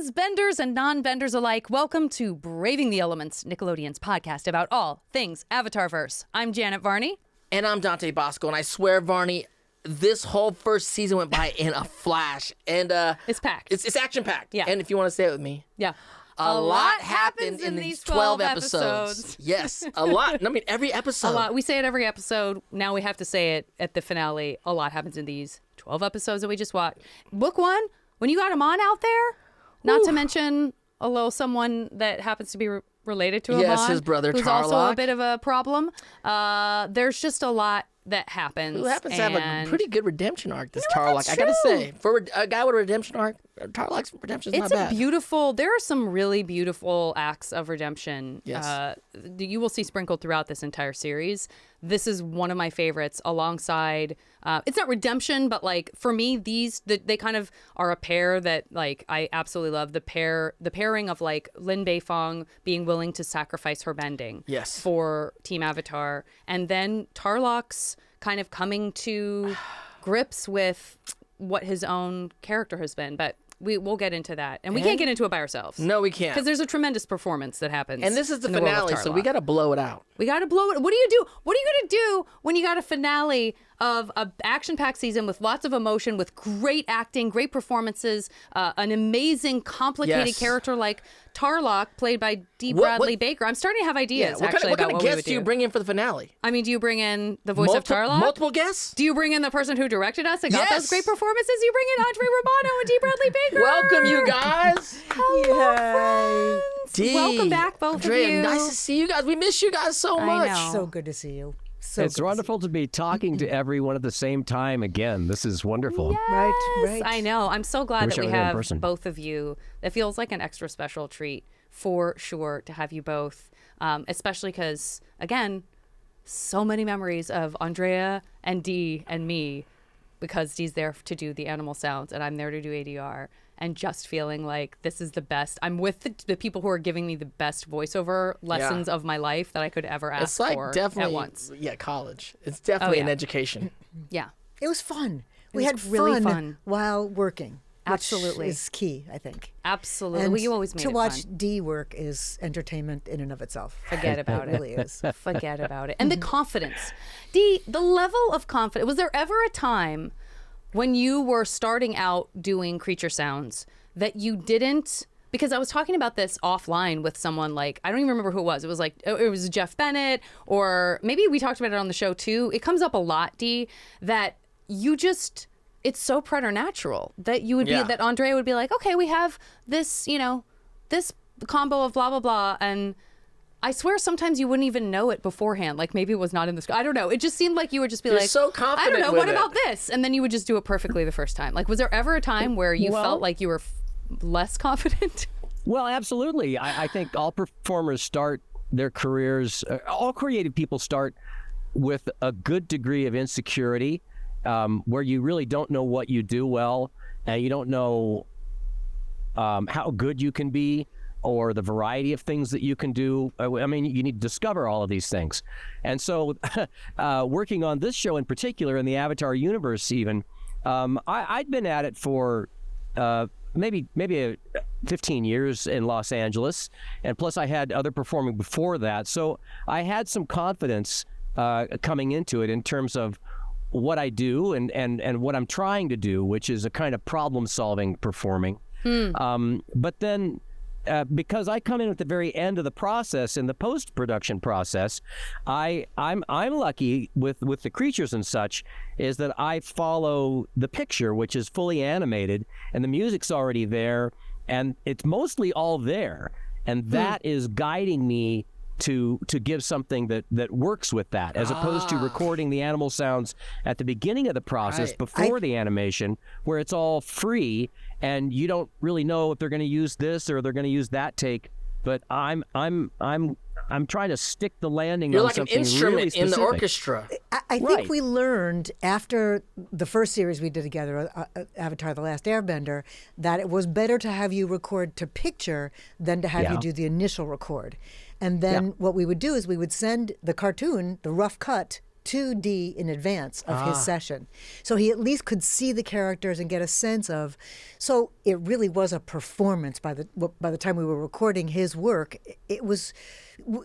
Fans, benders, and non-benders alike, welcome to Braving the Elements, Nickelodeon's podcast about all things Avatarverse. I'm Janet Varney. And I'm Dante Basco, and I swear, Varney, this whole first season went by in a flash. And it's packed. It's action-packed. Yeah. And if you want to say it with me. Yeah. A lot happens in these 12 episodes. Yes, a lot. I mean, every episode. A lot. We say it every episode. Now we have to say it at the finale. A lot happens in these 12 episodes that we just watched. Book one, when you got Amon out there, not to mention a little someone that happens to be related to Amon. Yes, his brother, who's Tarrlok. also a bit of a problem. There's just a lot that happens. Who happens to have a pretty good redemption arc, this Tarrlok. that's I gotta true. say, for a guy with a redemption arc, Tarrlok's redemption's not bad. It's a beautiful, there are some really beautiful acts of redemption. Yes. You will see sprinkled throughout this entire series. This is one of my favorites alongside, it's not redemption, but like for me, they kind of are a pair that like I absolutely love. The pairing of like Lin Beifong being willing to sacrifice her bending Yes. for Team Avatar. And then Tarrlok's kind of coming to grips with what his own character has been. But we'll get into that. And we can't get into it by ourselves. No, we can't. Because there's a tremendous performance that happens. And this is the in world of finale, so Tarrlok. we gotta blow it out. We got to blow it. What do you do? What are you going to do when you got a finale of an action-packed season with lots of emotion, with great acting, great performances, an amazing, complicated Yes. character like Tarrlok, played by Dee Bradley Baker? I'm starting to have ideas, What actually, kind about of what we would guests do you bring in for the finale? I mean, do you bring in the voice of Tarrlok? Multiple guests? Do you bring in the person who directed us and got Yes. those great performances? You bring in Andrea Romano and Dee Bradley Baker. Welcome, you guys. Hello, friends. Dee, Welcome back, both Andrea, of you. nice to see you guys. We miss you guys so much. know. So good to see you. So It's wonderful to be talking to everyone at the same time again. This is wonderful. Yes, Right. I know. I'm so glad Wish that I we were there in have person. both of you. It feels like an extra special treat for sure to have you both, especially because, again, so many memories of Andrea and Dee and me, because Dee's there to do the animal sounds and I'm there to do ADR. And just feeling like this is the best. I'm with the people who are giving me the best voiceover lessons of my life that I could ever ask It's like for definitely, at once. yeah, college. It's definitely an yeah. education. Yeah. It was fun. We was had really fun. while working. which Absolutely. is key, I think. Absolutely. And Well, you always made to it watch fun. Dee work is entertainment in and of itself. Forget about It really is. Forget about it. And the confidence. Dee, the level of confidence. Was there ever a time when you were starting out doing creature sounds that you didn't, because I was talking about this offline with someone, like, I don't even remember who it was. It was like, it was Jeff Bennett, or maybe we talked about it on the show too. It comes up a lot, Dee, that you just, it's so preternatural that you would be, that Andrea would be like, okay, we have this, you know, this combo of blah, blah, blah. And I swear sometimes you wouldn't even know it beforehand. Like maybe it was not in the script. I don't know. It just seemed like you would just be You're like, so I confident don't know, with what it. about this? And then you would just do it perfectly the first time. Like, was there ever a time where you felt like you were less confident? Well, absolutely. I think all performers start their careers, all creative people start with a good degree of insecurity, where you really don't know what you do well, and you don't know how good you can be, or the variety of things that you can do. I mean, you need to discover all of these things. And so working on this show in particular, in the Avatar universe even, I'd been at it for maybe 15 years in Los Angeles, and plus I had other performing before that. So I had some confidence coming into it in terms of what I do and what I'm trying to do, which is a kind of problem-solving performing. But then because I come in at the very end of the process, in the post-production process, I'm lucky with the creatures and such, is that I follow the picture, which is fully animated, and the music's already there, and it's mostly all there, and that is guiding me to give something that works with that, as opposed to recording the animal sounds at the beginning of the process before the animation, where it's all free and you don't really know if they're going to use this or they're going to use that take. But I'm trying to stick the landing You're on like an something instrument really in specific. the orchestra. I think Right. we learned after the first series we did together, Avatar: The Last Airbender, that it was better to have you record to picture than to have you do the initial record. And then what we would do is we would send the cartoon, the rough cut, to Dee in advance of his session. So he at least could see the characters and get a sense of. So it really was a performance by the time we were recording his work.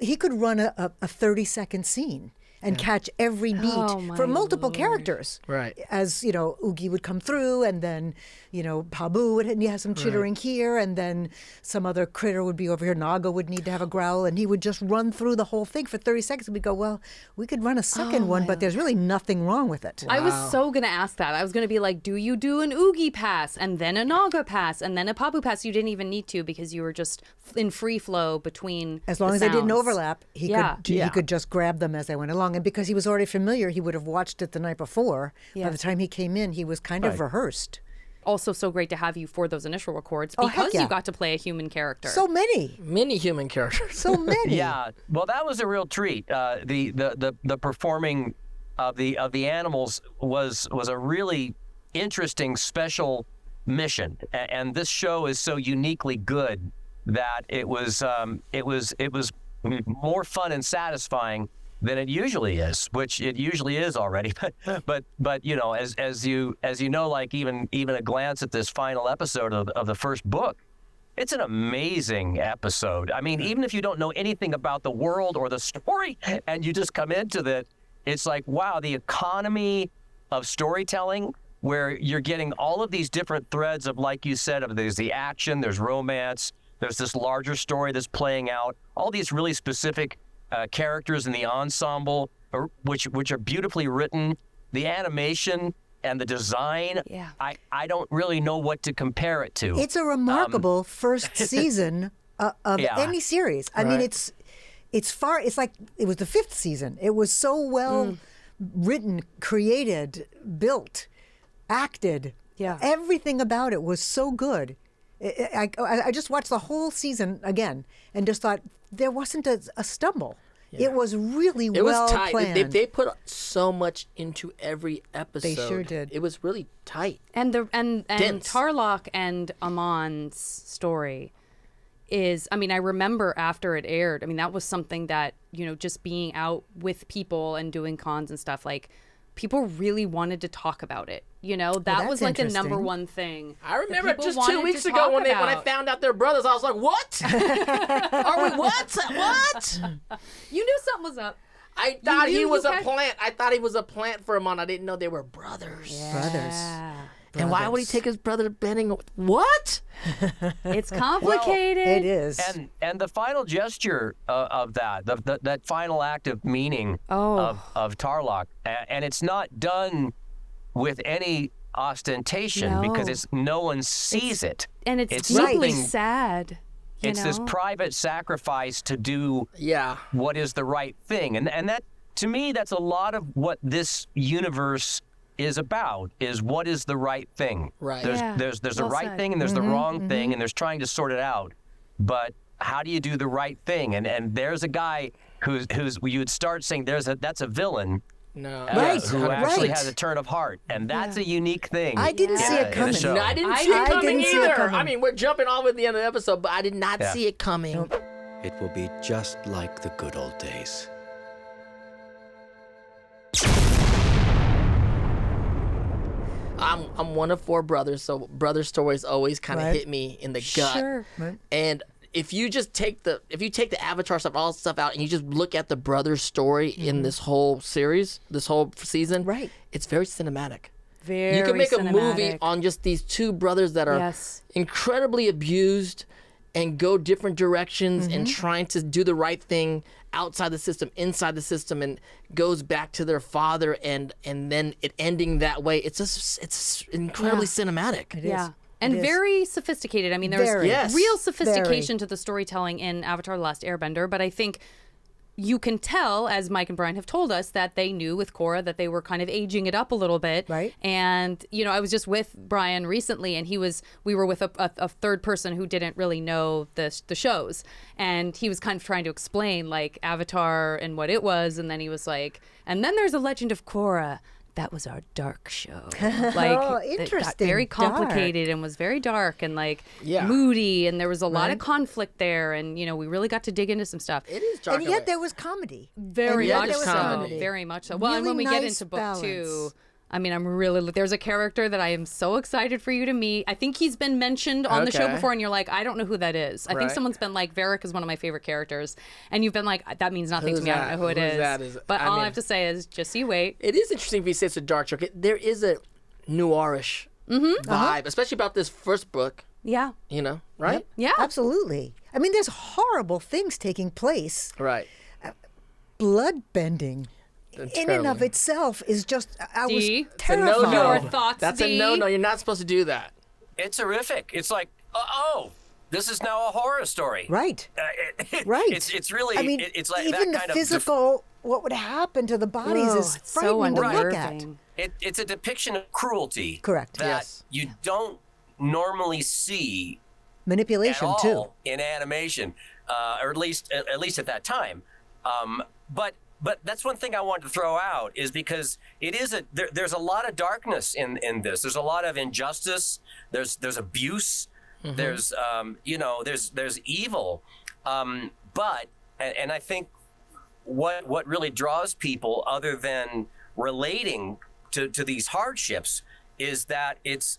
He could run a 30-second scene and catch every beat for multiple characters. Right. As, Oogi would come through, and then, Pabu would have some chittering here, and then some other critter would be over here. Naga would need to have a growl, and he would just run through the whole thing for 30 seconds. And we'd go, well, we could run a second one, but there's really nothing wrong with it. I was so going to ask that. I was going to be like, do you do an Oogi pass, and then a Naga pass, and then a Pabu pass? You didn't even need to, because you were just in free flow between As long the as they didn't sounds. overlap, he could just grab them as they went along. And because he was already familiar, he would have watched it the night before. Yeah. By the time he came in, he was kind of rehearsed. Also so great to have you for those initial records, Oh, heck because yeah. you got to play a human character. So many. Many human characters. So many. Yeah, well, that was a real treat. The performing of the animals was a really interesting, special mission, and this show is so uniquely good that it was more fun and satisfying than it usually is, which it usually is already. but as you know, like even a glance at this final episode of the first book, it's an amazing episode. I mean, even if you don't know anything about the world or the story, and you just come into that, it's like, wow, the economy of storytelling, where you're getting all of these different threads of, like you said, of there's the action, there's romance, there's this larger story that's playing out, all these really specific characters in the ensemble, which are beautifully written, the animation and the design. Yeah. I don't really know what to compare it to. It's a remarkable first season of any series. I mean, it's like it was the 5th season. It was so well written, created, built, acted. Yeah. Everything about it was so good. I just watched the whole season again and just thought there wasn't a stumble. Yeah. It was really It well was tight. planned. They put so much into every episode. They sure did. It was really tight. And Dense. Tarrlok and Amon's story is, I mean, I remember after it aired, I mean, that was something that, just being out with people and doing cons and stuff, like, people really wanted to talk about it. That that's was like the number interesting. one thing. I remember that people just wanted 2 weeks to ago talk when I about. found out they're brothers, I was like, what? Are we what? What? You knew something was up. I thought knew he was you a had- plant. I thought he was a plant for Amon. I didn't know they were brothers. Brothers. And why would he take his brother bending? What? It's complicated. It is. And the final gesture of that final act of meaning of Tarrlok, and it's not done with any ostentation, because no one sees it. And it's It's deeply something- sad. It's this private sacrifice to do what is the right thing. And that, to me, that's a lot of what this universe is about, is what is the right thing. Right. There's the Well right said. thing and there's the wrong thing, and there's trying to sort it out. But how do you do the right thing? And there's a guy who's you would start saying that's a villain. No. Right. Who actually Right. has a turn of heart, and that's a unique thing. I didn't see it in the coming. show. No, I didn't I see it coming didn't see it either. coming. I mean, we're jumping all at the end of the episode, but I did not see it coming. It will be just like the good old days. I'm one of 4 brothers, so brother stories always kind of Right. hit me in the gut. Sure. Right. And if you just take the Avatar stuff, all the stuff out, and you just look at the brother story in this whole series, this whole season, Right. it's very cinematic. Very You can make a movie cinematic. on just these 2 brothers that are Yes. incredibly abused and go different directions and trying to do the right thing outside the system, inside the system, and goes back to their father, and then it ending that way. It's incredibly cinematic. It Yeah. is. And It is. very sophisticated. I mean, there's Very. Yes. real sophistication to the storytelling in Avatar: The Last Airbender, but I think you can tell, as Mike and Brian have told us, that they knew with Korra that they were kind of aging it up a little bit. Right. And, I was just with Brian recently, and we were with a third person who didn't really know the shows. And he was kind of trying to explain, like, Avatar and what it was. And then he was like, and then there's a Legend of Korra that was our dark show. Like, Oh, it got interesting. very Dark. complicated and was very dark and like Yeah. moody, and there was a lot of Right. conflict there, and we really got to dig into some stuff. It is dark. And yet there was comedy. Very And yet much there was so. comedy. Very much so. Well, and Really when we get nice into book 2, balance. I mean, there's a character that I am so excited for you to meet. I think he's been mentioned on the show Okay. before, and you're like, I don't know who that is. I think Right. someone's been like, Varric is one of my favorite characters, and you've been like, that means nothing Who's to me. I that? don't know who it Who's is. that? Is- But I all I mean- have to say is, just you wait. It is interesting if you say it's a dark joke. There is a noirish vibe, especially about this first book. Yeah. Right? Yeah. Absolutely. I mean, there's horrible things taking place. Right. Bloodbending, That's in and of terrible. itself, is just. I was Dee? terrified. No, Your thoughts, That's Dee? a no. You're not supposed to do that. It's horrific. It's like, this is now a horror story. Right. Right. Right. It's really. I mean, it's like even that the kind physical, what would happen to the bodies Oh, is it's so frightening to look at. unnerving. It's a depiction of cruelty. Correct. That Yes. you don't normally see at Manipulation all too. in animation, or at least at that time. But that's one thing I wanted to throw out is because it is there's a lot of darkness in this. There's a lot of injustice. There's abuse. There's there's evil. But I think what really draws people, other than relating to these hardships, is that it's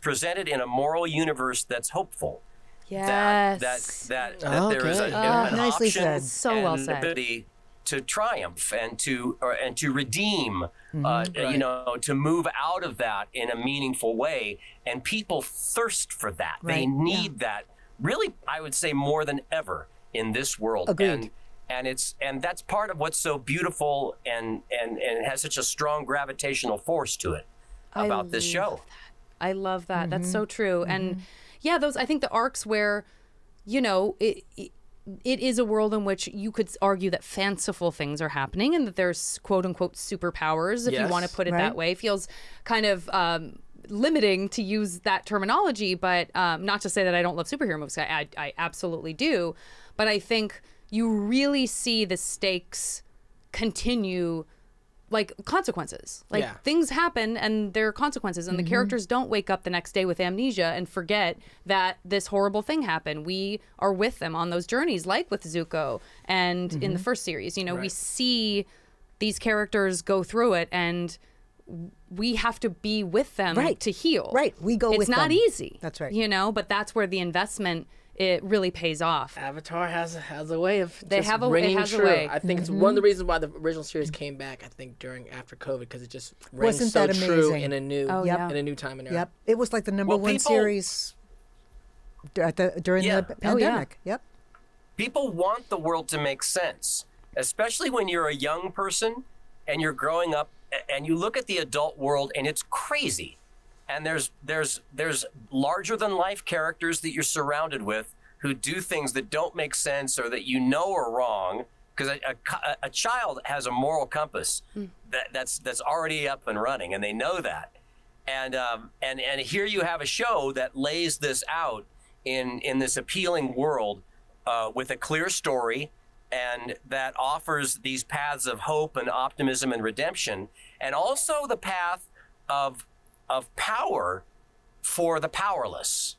presented in a moral universe that's hopeful. Yes. That there is Okay. an Nicely option said. So and well an said. ability to triumph and to redeem, Right. to move out of that in a meaningful way. And people thirst for that. They Right, need that. Really, I would say more than ever in this world. Agreed. And that's part of what's so beautiful and it has such a strong gravitational force to it about this show. I love that. That's Mm-hmm. so true. And yeah, I think the arcs where, it is a world in which you could argue that fanciful things are happening and that there's quote unquote superpowers, if you Yes. want to put it Right. that way. Feels kind of limiting to use that terminology, but not to say that I don't love superhero movies. I absolutely do. But I think you really see the stakes continue, like consequences. Like Yeah. things happen and there are consequences, and the characters don't wake up the next day with amnesia and forget that this horrible thing happened. We are with them on those journeys, like with Zuko and in the first series. We see these characters go through it, and we have to be with them Right. to heal. Right. We go it's with not them. easy. That's right. But that's where the investment, it really pays off. Avatar has a way of They just have it ringing has a true. way. I think it's one of the reasons why the original series came back. I think after COVID, because it just rings Wasn't so that true amazing? in a new Oh, yeah. in a new time and era. Yep. It was like the number Well, one people- series during Yeah. the Oh, yeah. pandemic. Yep. People want the world to make sense, especially when you're a young person and you're growing up and you look at the adult world and it's crazy. And there's larger than life characters that you're surrounded with who do things that don't make sense or that are wrong, because a child has a moral compass that's already up and running, and they know that. And here you have a show that lays this out in this appealing world with a clear story, and that offers these paths of hope and optimism and redemption, and also the path of power for the powerless.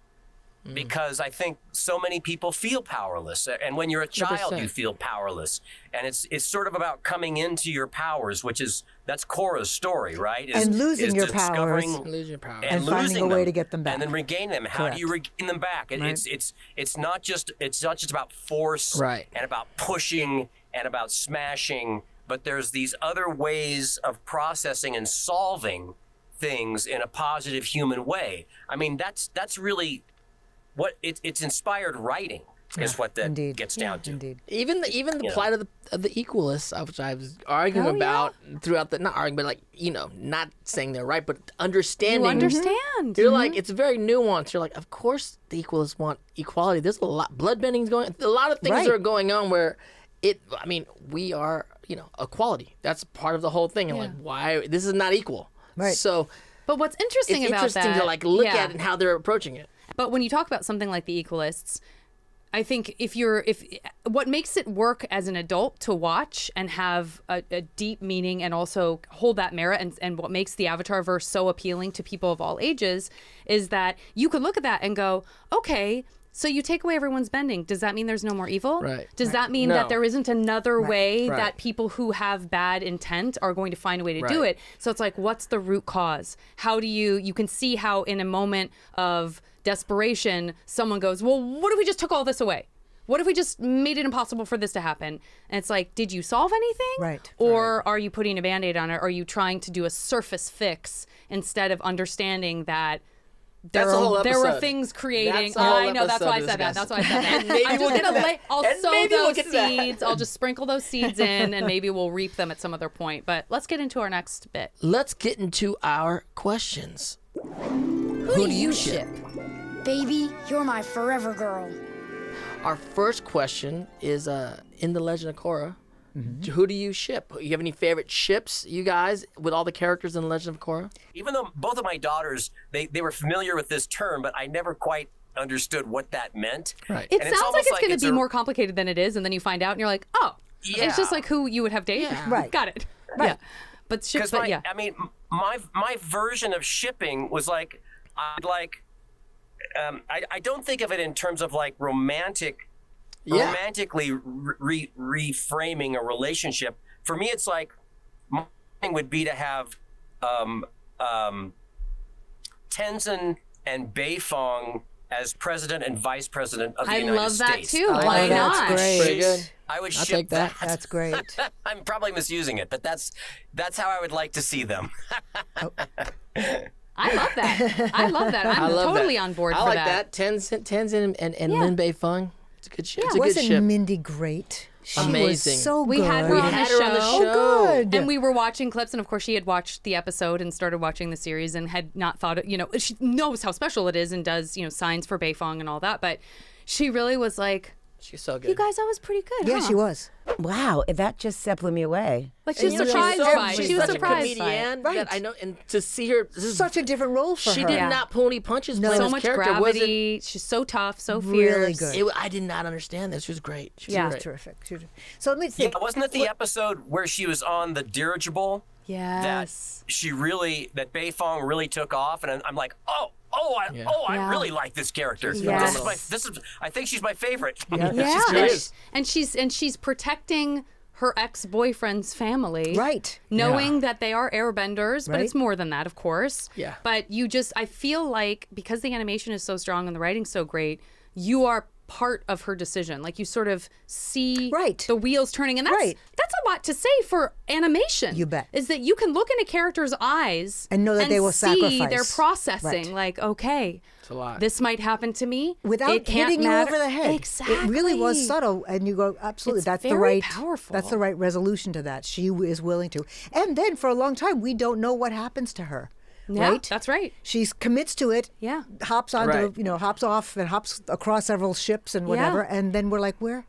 Because I think so many people feel powerless, and when you're a child, 100%. you feel powerless, and it's sort of about coming into your powers, that's Korra's story, right? And losing your discovering powers. Lose your power. And finding losing a way them, to get them back. and then regain them. How do you regain them back? It's not just about force, Right. and about pushing and about smashing, but there's these other ways of processing and solving things in a positive human way. I mean, that's really what it's inspired writing is what that Indeed. gets down to. Indeed. Even the plight of the Equalists, which I was arguing Oh, yeah. about throughout not arguing, but not saying they're right, but understanding. You understand. You're like, it's very nuanced. You're like, of course the Equalists want equality. There's a lot, bloodbending's going, a lot of things Right. are going on where we are, equality. That's part of the whole thing. I'm like, why, this is not equal. Right. So But what's interesting it's about interesting that, to look yeah. at it and how they're approaching it. But when you talk about something like the Equalists, I think if what makes it work as an adult to watch and have a deep meaning and also hold that merit and what makes the Avatarverse so appealing to people of all ages is that you could look at that and go, okay, so you take away everyone's bending. Does that mean there's no more evil? Right. Does that mean No. that there isn't another way Right. that people who have bad intent are going to find a way to do it? So it's like, what's the root cause? How do you can see how in a moment of desperation, someone goes, well, what if we just took all this away? What if we just made it impossible for this to happen? And it's like, did you solve anything? Right. Or are you putting a Band-Aid on it? Are you trying to do a surface fix instead of understanding that there That's a whole were episode. things creating. That's a whole I know, that's why I episode said that. to That's discuss. why I said that. Maybe I'm we'll just get to gonna that. I'll And sow maybe we'll those get to that. seeds. I'll just sprinkle those seeds in and maybe we'll reap them at some other point. But let's get into our next bit. Let's get into our questions. Who do you ship? Baby, you're my forever girl. Our first question is in The Legend of Korra. Who do you ship? You have any favorite ships, you guys, with all the characters in The Legend of Korra? Even though both of my daughters, they were familiar with this term, but I never quite understood what that meant. Right. It And sounds like almost it's going to be a- more complicated than it is, and then you find out and you're like, oh, Yeah. it's just like who you would have dated. Yeah. Right. Got it. Yeah. But ship, Because but yeah. I mean, my version of shipping was like, I don't think of it in terms of like romantically reframing a relationship. For me, it's like my thing would be to have Tenzin and Beifong as president and vice president of the I United love that States. too. I Why like that's not? great. Pretty good. I would I'll ship take that. That's great. I'm probably misusing it, but that's how I would like to see them. I love that. I love that. I'm I love totally that. on board I for like that. Tenzin and Yeah. Lin Beifong. It's a good ship. It's a good Wasn't ship. Mindy great? She Amazing. was so We good. had her on had the her on the show. show. Oh, good. And we were watching clips, and of course, she had watched the episode and started watching the series and had not thought, she knows how special it is and does, signs for Beifong and all that. But she really was like, She's so good. you guys, that was pretty good. Yeah, huh? she was. Wow, that just blew me away. Like, she was And, surprised she's by it. she's She was such surprised a by it. comedian Right. that I know, and to see her, this is Such a different role for she her. did Yeah. not pull any punches. playing So this much character. gravity. She's so tough, so fierce. Really good. I did not understand this. She was great. She was Yeah. great. Terrific. So let me Yeah, think. wasn't it the episode where she was on the dirigible? Yes. That Beifong really took off, and I'm like, I Yeah. really like this character. Yes. I think she's my favorite. Yeah. great. And she's protecting her ex-boyfriend's family. Right. Knowing that they are airbenders, but Right. it's more than that, of course. Yeah. But I feel like because the animation is so strong and the writing's so great, you are part of her decision. Like you sort of see Right. the wheels turning. And that's a lot to say for animation. You bet. Is that you can look in a character's eyes And know that they will see sacrifice. their processing. Right. Like, okay, It's a lot. this might happen to me. Without It can't hitting you matter. over the head. Exactly. It really was subtle, and you go, absolutely, It's that's the very right powerful. That's the right resolution to that. She is willing to. And then for a long time, we don't know what happens to her. Yeah, right? that's right. She commits to it. Yeah. Hops onto, Right. hops off and hops across several ships and whatever. And then we're like, where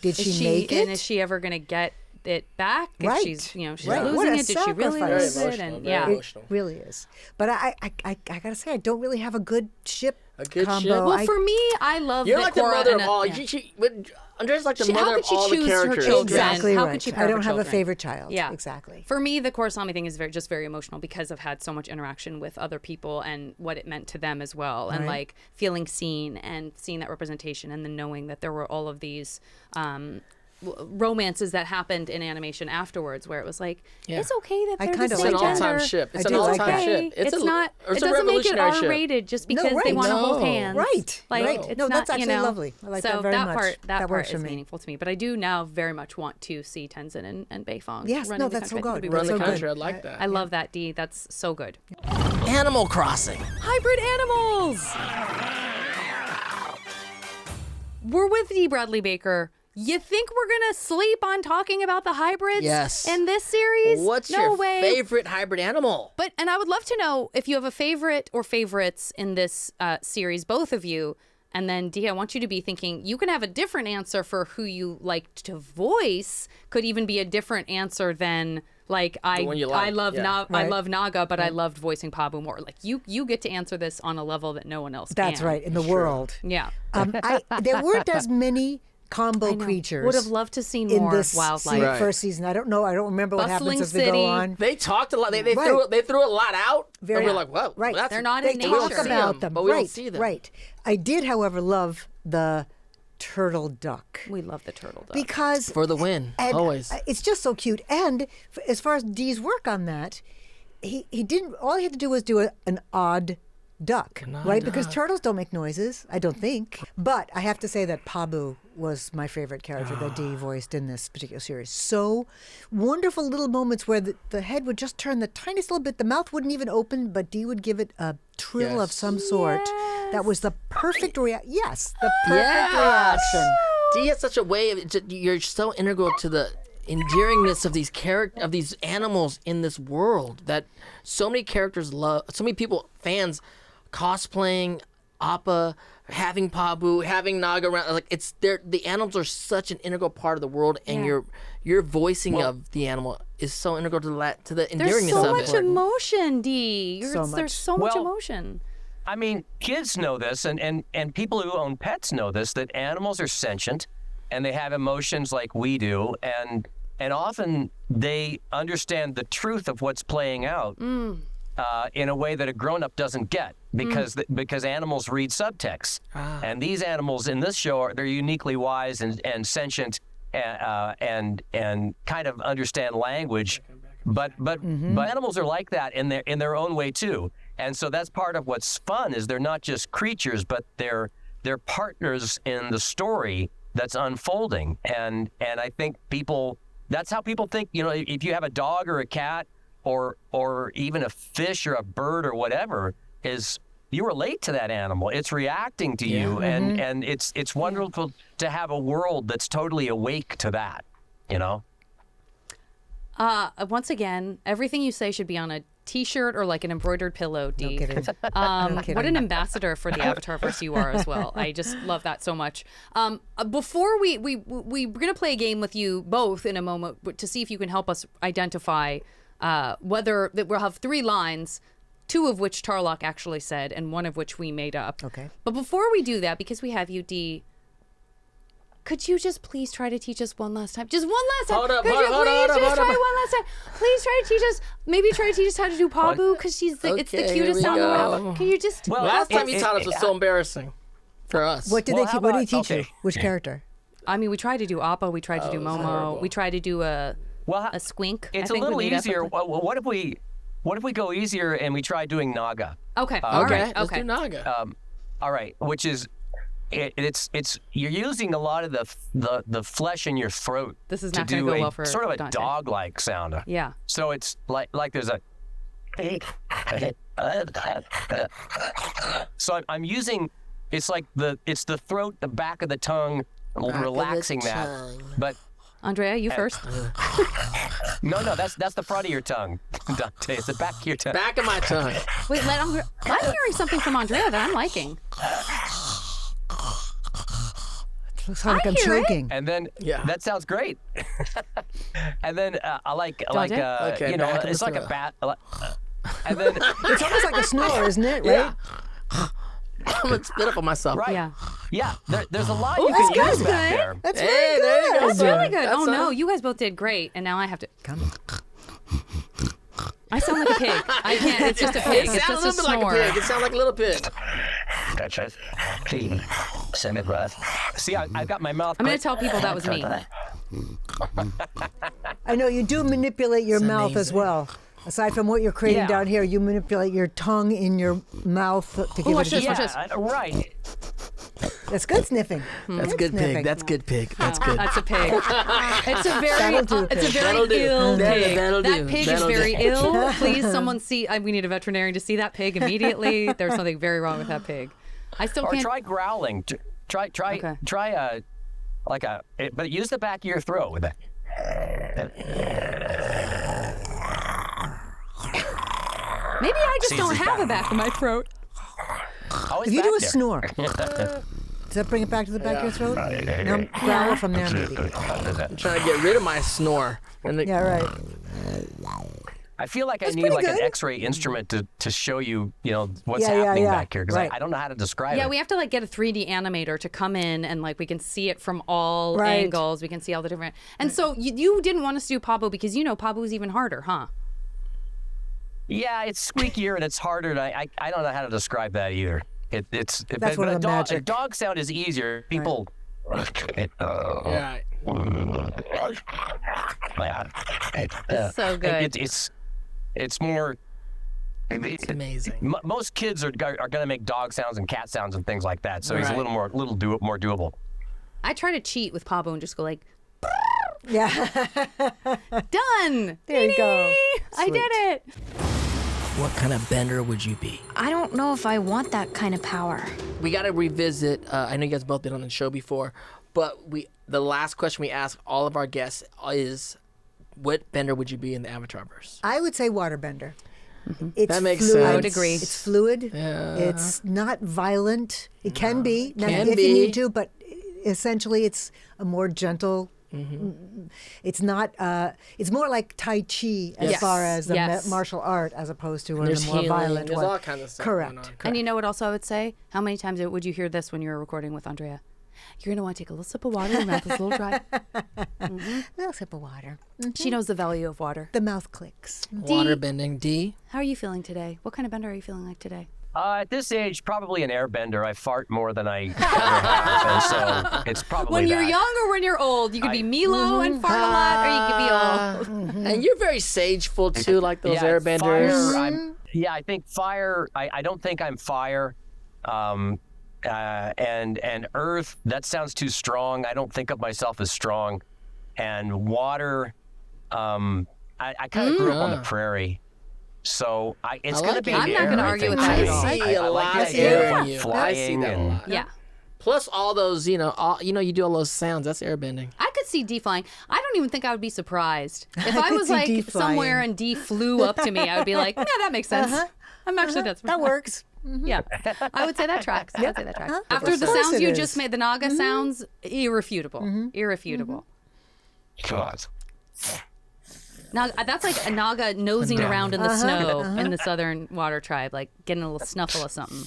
did she make it? And is she ever going to get it back? If Right. she's, she's Right. losing What a it. Did she really sacrifice. lose Very it? emotional, And very yeah. emotional. Really is. But I gotta say, I don't really have a good ship good combo. ship? Well, for me, I love You're that like the Korra mother and of all. yeah. Andrea's like the How mother could of she all the choose her characters. children? Exactly How right. could she I pair don't her have a children? favorite child. Yeah, Exactly. For me, the Korrasami thing is just very emotional because I've had so much interaction with other people and what it meant to them as well, and Right. like feeling seen and seeing that representation, and then knowing that there were all of these romances that happened in animation afterwards, where it was like, Yeah. it's okay that I they're kinda the It's same an gender. all-time ship. It's I an do like all-time that. ship. It's not. It's It a doesn't make it revolutionary ship. R-rated just No, because they right. want to hold No. hands. Right, Like, right. It's No, not, that's actually lovely. I like so that very much. part, That part works is for me. meaningful to me. But I do now very much want to see Tenzin and Beifong. Yes, running no, the that's so country. I think good. it'd be Run the really so fun. country. I like that. I love that, Dee. That's so good. Animal Crossing. Hybrid animals. We're with Dee Bradley Baker. You think we're gonna sleep on talking about the hybrids Yes. in this series? What's no your way. favorite hybrid animal? And I would love to know if you have a favorite or favorites in this series, both of you. And then, Dee, I want you to be thinking, you can have a different answer for who you liked to voice, could even be a different answer than Like I one you like, I love yeah. I Right. love Naga, but I loved voicing Pabu more. Like you get to answer this on a level that no one else That's can. right, in the world. Yeah. There weren't as many combo creatures. Would have loved to see in more this wildlife. Right. first season. I don't know. I don't remember what Bustling happens as we city. go on. They talked a lot. They Right. threw a lot out. Very- and we're like, whoa, Right. that's, They're not They in we don't talk nature. see about them, but we right? don't see them. Right. I did, however, love the turtle duck We love the turtle dove. because For the win, and always. it's just so cute. And as far as Dee's work on that, he didn't. All he had to do was do an odd duck, right? Because turtles don't make noises, I don't think. But I have to say that Pabu was my favorite character that Dee voiced in this particular series. So wonderful little moments where the head would just turn the tiniest little bit, the mouth wouldn't even open, but Dee would give it a trill of Yes. some sort. That was the perfect reaction. Yes, the perfect reaction. Dee has such a way of you're so integral to the endearingness of these animals in this world that so many characters love. So many people, fans, cosplaying Appa, having Pabu, having Naga around. Like the animals are such an integral part of the world, and your voicing of the animal is so integral to the There's endearingness so of much it. emotion, Dee. So There's much. so much Well, emotion. I mean, kids know this, and people who own pets know this, that animals are sentient, and they have emotions like we do, and often they understand the truth of what's playing out in a way that a grown-up doesn't get, because animals read subtext, and these animals in this show they're uniquely wise and sentient, and kind of understand language, but animals are like that in their own way too. And so that's part of what's fun is they're not just creatures, but they're partners in the story that's unfolding. And I think that's how people think, if you have a dog or a cat or even a fish or a bird or whatever, is you relate to that animal. It's reacting to you, and it's wonderful to have a world that's totally awake to that, Once again, everything you say should be on a T-shirt or like an embroidered pillow, Dee. kidding. What an ambassador for the Avatarverse you are as well. I just love that so much. Before we're gonna play a game with you both in a moment to see if you can help us identify whether that we'll have 3 lines, 2 of which Tarrlok actually said and 1 of which we made up. Okay. But before we do that, because we have you, Dee, could you just please try to teach us one last time? Just one last time. Hold up, Could hold you up, please hold up, just hold try up. one last time? Please try to teach us. Maybe try to teach us how to do Pabu because it's the Okay, cutest here we sound in the go. world. Can you just? Well, Last time you taught us was so embarrassing for us. What did Well, they? how What did he about- teach you? okay. Which character? I mean, we tried to do Appa. We tried to do Momo. We tried to do a squink. It's I a think we little made up easier. a- What if we go easier and we try doing Naga? Okay. All Okay, right. let's Okay. do Naga. All right, which is it's you're using a lot of the flesh in your throat. This is to not gonna do go a well for sort of a Dante. dog-like sound. Yeah. So it's like there's a. So I'm using. It's like it's the throat, the back of the tongue, relaxing that. But Andrea, you first. no, that's the front of your tongue, Dante. It's the back of your tongue. Back of my tongue. Wait, I'm hearing something from Andrea that I'm liking. Looks like I'm hear it. choking. And then that sounds great. And then I like Okay, back of it's the like a throat. bat. And then It's almost like a snore, isn't it? Right? I'm gonna spit up on myself. right, Yeah. there's a lot you that's can use good. back there. That's Hey, very there you good. go. That's really good. That's Oh no, a- you guys both did great, and now I have to. Come. I sound like a pig. I can't. It's just a pig. It It's sounds a just a little bit snore. like a pig. It sounds like a little pig. That's right. Clean. Semi-breath. See, I've got my mouth. I'm going to tell people that was me. I know you do manipulate your mouth as well. Aside from what you're creating Yeah. down here, you manipulate your tongue in your mouth to give watch it a this, different. watch this. Right. That's good sniffing. That's good sniffing. pig. That's good pig. That's good. That's a pig. It's a very, That'll do, it's a pig. very That'll do. ill pig. That'll That do. pig That'll is very do. ill. Please, someone see. We need a veterinarian to see that pig immediately. There's something very wrong with that pig. I still Or can't. try growling. Okay. Try but use the back of your throat with that. Maybe I just See, don't it's have back. a back in my throat. Always If you back do a there. snore, does that bring it back to the back of your throat? No, growl from there, maybe. I'm trying to get rid of my snore. And Yeah, right. I feel like I need pretty like an good. X-ray instrument to show you, what's Yeah, happening yeah. back here because Right. I don't know how to describe Yeah, it. we have to like get a 3D animator to come in and like we can see it from all Right. angles. We can see all the different. And so you didn't want us to do Pablo because Pablo's even harder, huh? Yeah, it's squeakier and it's harder. And I don't know how to describe that either. That's but one of a the magic. A dog sound is easier. People. Yeah. It's so good. It's more. It's amazing. Most kids are going to make dog sounds and cat sounds and things like that. So he's a Right. little more doable. I try to cheat with Pablo and just go like, Yeah. done. There you go. I did it. What kind of bender would you be? I don't know if I want that kind of power. We got to revisit. I know you guys both been on the show before, but the last question we ask all of our guests is, what bender would you be in the Avatarverse? I would say waterbender. It's That makes fluid. sense. I would agree. It's fluid. Yeah. It's not violent. It can be, now, Can if be. you need to, but essentially it's a more gentle. It's not. It's more like Tai Chi as Yes. far as the Yes. martial art, as opposed to one of There's the more healing. violent There's one. all kinds of stuff Correct. going on. And you know what else I would say? How many times would you hear this when you were recording with Andrea? You're going to want to take a little sip of water. Your mouth is a little dry. Little sip of water. She knows the value of water. The mouth clicks. Water bending. D. How are you feeling today? What kind of bender are you feeling like today? At this age, probably an airbender. I fart more than I ever have, and so it's probably When you're that. young or when you're old? You could be Milo and fart a lot, or you could be old. And you're very sageful too, like those Yeah, airbenders. Fire, I think fire. I don't think I'm fire. And earth. That sounds too strong. I don't think of myself as strong. And water. I kind of grew up on the prairie, so it's I gonna like be. it. I'm not air, gonna I argue think, with that too. at all. I see a like lot the of idea air of in you. I see flying that a and- lot. Yeah. Plus all those, you do all those sounds. That's airbending. I could see D flying. I don't even think I would be surprised. If I could was see like D somewhere flying. and D flew up to me, I would be like, yeah, that makes sense. I'm actually That works. Yeah, I would say that tracks. I would say that tracks. After the Of course sounds it you is. just made, the Naga sounds, irrefutable. Irrefutable. God. Naga, that's like a Naga nosing around in the snow in the Southern Water Tribe, like getting a little snuffle of something.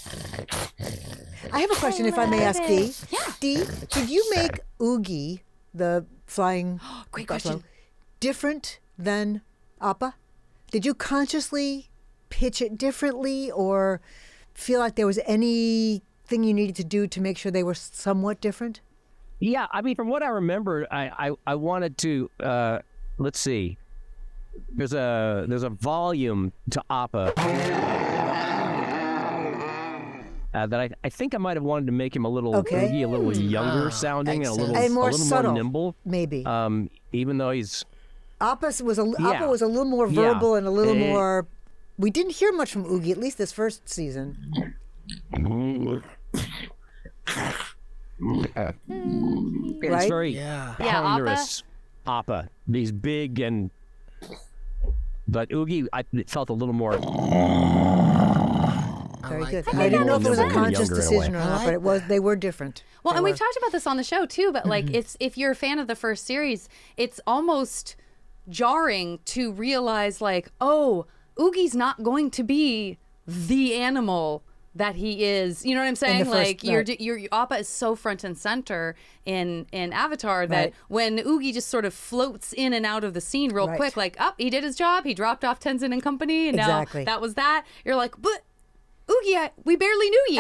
I have a question, if I may ask Dee. Yeah. Dee, did you make Oogi, the flying Great buffalo, question. different than Appa? Did you consciously pitch it differently, or feel like there was anything you needed to do to make sure they were somewhat different? Yeah, I mean, from what I remember, I wanted to. Let's see. There's a volume to Appa that I think I might have wanted to make him a little Okay. Oogie, a little younger sounding, and a makes little sense. And more a little subtle, more nimble. maybe. Even though he's Appa was a Yeah. little more Yeah. verbal and a little Eh. more. We didn't hear much from Oogie, at least this first season. it's Right? very Yeah. Yeah, Appa. ponderous. Appa, he's big and. But Oogie, it felt a little more. Very like good. that. I didn't know if it was a Younger in a conscious way. decision or not, but it was. They were different. Well, They and were. we've talked about this on the show too, but like it's if you're a fan of the first series, it's almost jarring to realize like, oh, Oogie's not going to be the animal that he is. You know what I'm saying? first- Like right. your Appa is so front and center in Avatar that Right. when Oogie just sort of floats in and out of the scene real Right. quick, like, he did his job, he dropped off Tenzin and company, and Exactly. now that was that. You're like, but Oogie, we barely knew ye.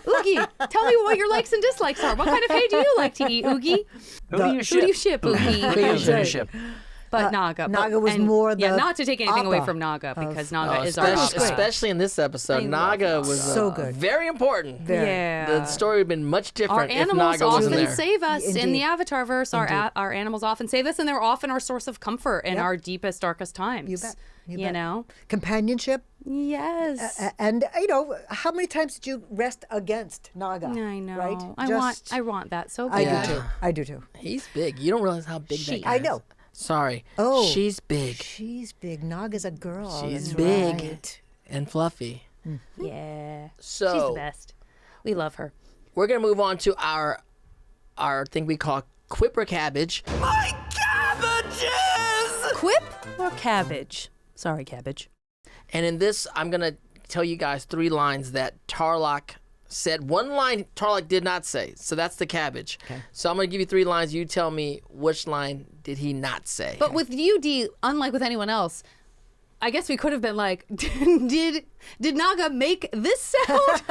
Oogie, tell me what your likes and dislikes are. What kind of hay do you like to eat, Oogie? Who do you Who ship? do you ship, Oogie? Who do you Right. ship? But Naga. Naga was more yeah, the not to take anything away Appa from Naga because of- Naga is our Appa. Especially in this episode, Naga was So good. very important. Yeah. The story would have been much Our different if animals Naga wasn't often there. save us in the Indeed. Avatarverse. Our animals often save us, and they're often our source of comfort in Yep. our deepest, darkest times. You bet. You You bet. know? Companionship. Yes. And how many times did you rest against Naga? I know. Right? I want that so I bad. do too. I do too. He's big. You don't realize how big that guy I is. know. Sorry. Oh. She's big. She's big. Naga's a girl. She's that's big right. and fluffy. Yeah. So She's the best. We love her. we're gonna move on to our thing we call Quip or Cabbage. My cabbages! Quip or Cabbage? Sorry, Cabbage. And in this, I'm going to tell you guys 3 lines that Tarrlok said. One line Tarrlok did not say, so that's the Cabbage. Okay. So I'm going to give you 3 lines. You tell me which line did he not say. But with you, Dee, unlike with anyone else, I guess we could have been like, did Naga make this sound?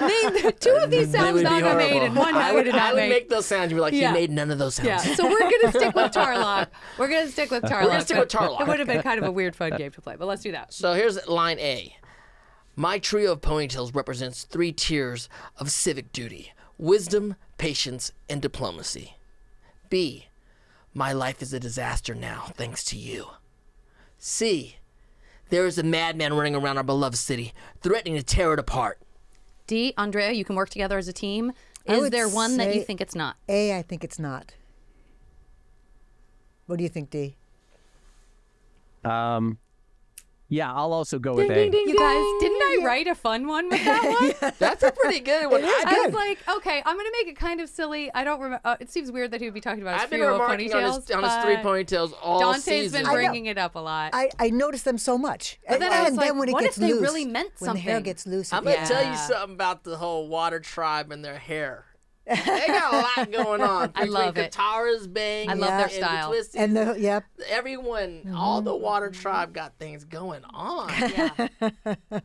Name 2 of these sounds Naga made and one Naga did not I would make those sounds. You'd be like, he made none of those sounds. Yeah, so we're going to stick with Tarrlok. We're going to stick with Tarrlok. It would have been kind of a weird, fun game to play, but let's do that. So here's line A. My trio of ponytails represents 3 tiers of civic duty: wisdom, patience, and diplomacy. B. My life is a disaster now, thanks to you. C. There is a madman running around our beloved city, threatening to tear it apart. D. Andrea, you can work together as a team. Is there one that you think it's not? A, I think it's not. What do you think, D? Yeah, I'll also go with A. You guys, didn't I write a fun one with that one? That's a pretty good one. I was like, okay, I'm going to make it kind of silly. I don't remember. It seems weird that he would be talking about his I've been trio of remarking ponytails. on his 3 ponytails all Dante's season. been bringing it up a lot. I noticed them so much. But then I was like, when it what gets if they loose, really meant when something? the hair gets loose. I'm going to tell you something about the whole water tribe and their hair. They got a lot going on. I love it. Katara's bang. I love their and style. The twisties. And everyone, all the water tribe got things going on. Yeah.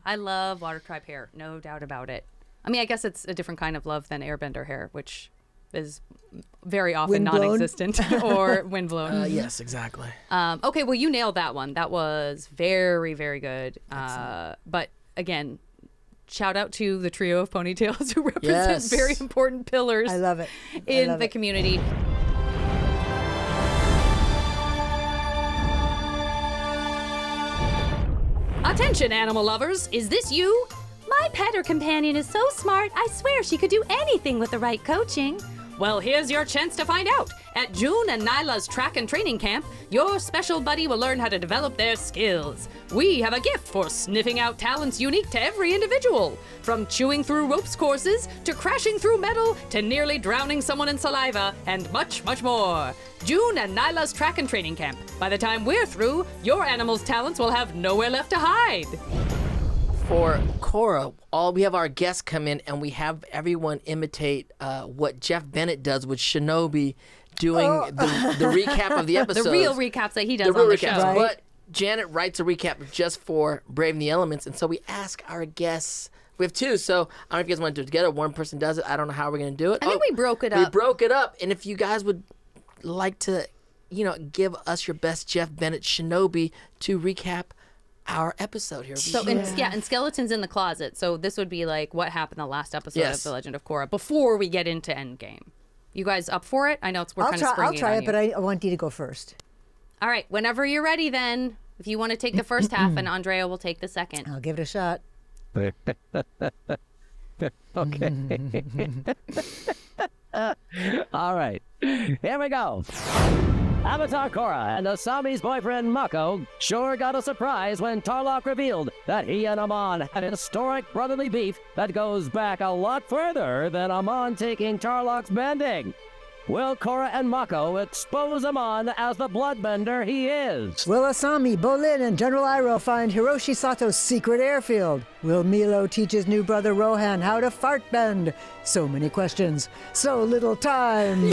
I love Water Tribe hair, no doubt about it. I mean, I guess it's a different kind of love than Airbender hair, which is very often non-existent or windblown. Yes, exactly. Okay, well, you nailed that one. That was very, very good. But again, shout out to the trio of ponytails who represent very important pillars. I love it. In the community. Attention, animal lovers. Is this you? My pet or companion is so smart, I swear she could do anything with the right coaching. Well, here's your chance to find out. At June and Nyla's track and training camp, your special buddy will learn how to develop their skills. We have a gift for sniffing out talents unique to every individual. From chewing through ropes courses, to crashing through metal, to nearly drowning someone in saliva, and much, much more. June and Nyla's track and training camp. By the time we're through, your animal's talents will have nowhere left to hide. For Korra, we have our guests come in and we have everyone imitate what Jeff Bennett does with Shinobi doing the recap of the episode. The real recaps that he does on the show. Right. But Janet writes a recap just for Braving the Elements, and so we ask our guests. We have 2, so I don't know if you guys want to do it together. One person does it. I don't know how we're going to do it. I think we broke it up. We broke it up, and if you guys would like to, give us your best Jeff Bennett Shinobi to recap our episode here. So, and Skeleton's in the Closet. So this would be like what happened the last episode of The Legend of Korra before we get into Endgame. You guys up for it? I know we're kind of springing I'll try on it, you. but I want Dee to go first. All right, whenever you're ready then. If you want to take the first half and Andrea will take the second. I'll give it a shot. Okay. All right. Here we go. Avatar Korra and Asami's boyfriend Mako sure got a surprise when Tarrlok revealed that he and Amon had a historic brotherly beef that goes back a lot further than Amon taking Tarrlok's bending. Will Korra and Mako expose Amon as the bloodbender he is? Will Asami, Bolin, and General Iroh find Hiroshi Sato's secret airfield? Will Milo teach his new brother Rohan how to fart bend? So many questions, so little time.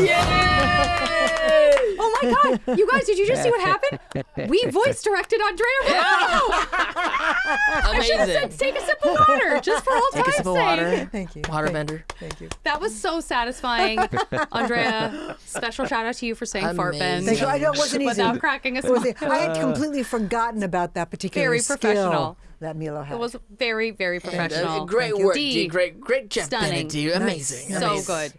Oh my God! You guys, did you just see what happened? We voice directed Andrea Romano. I should have said, take a sip of water, just for old Take a time's sip of sake. water. Thank you. Waterbender. Thank you. That was so satisfying, Andrea. Special shout out to you for saying fart bend. Thank you. I know it wasn't easy. Without cracking a It was- smile. I had completely forgotten about that particular Very skill professional. that Milo had. It was very, very professional. Great work, Dee. Great Jeff Stunning. Bennett, Dee. Amazing. So Amazing. good.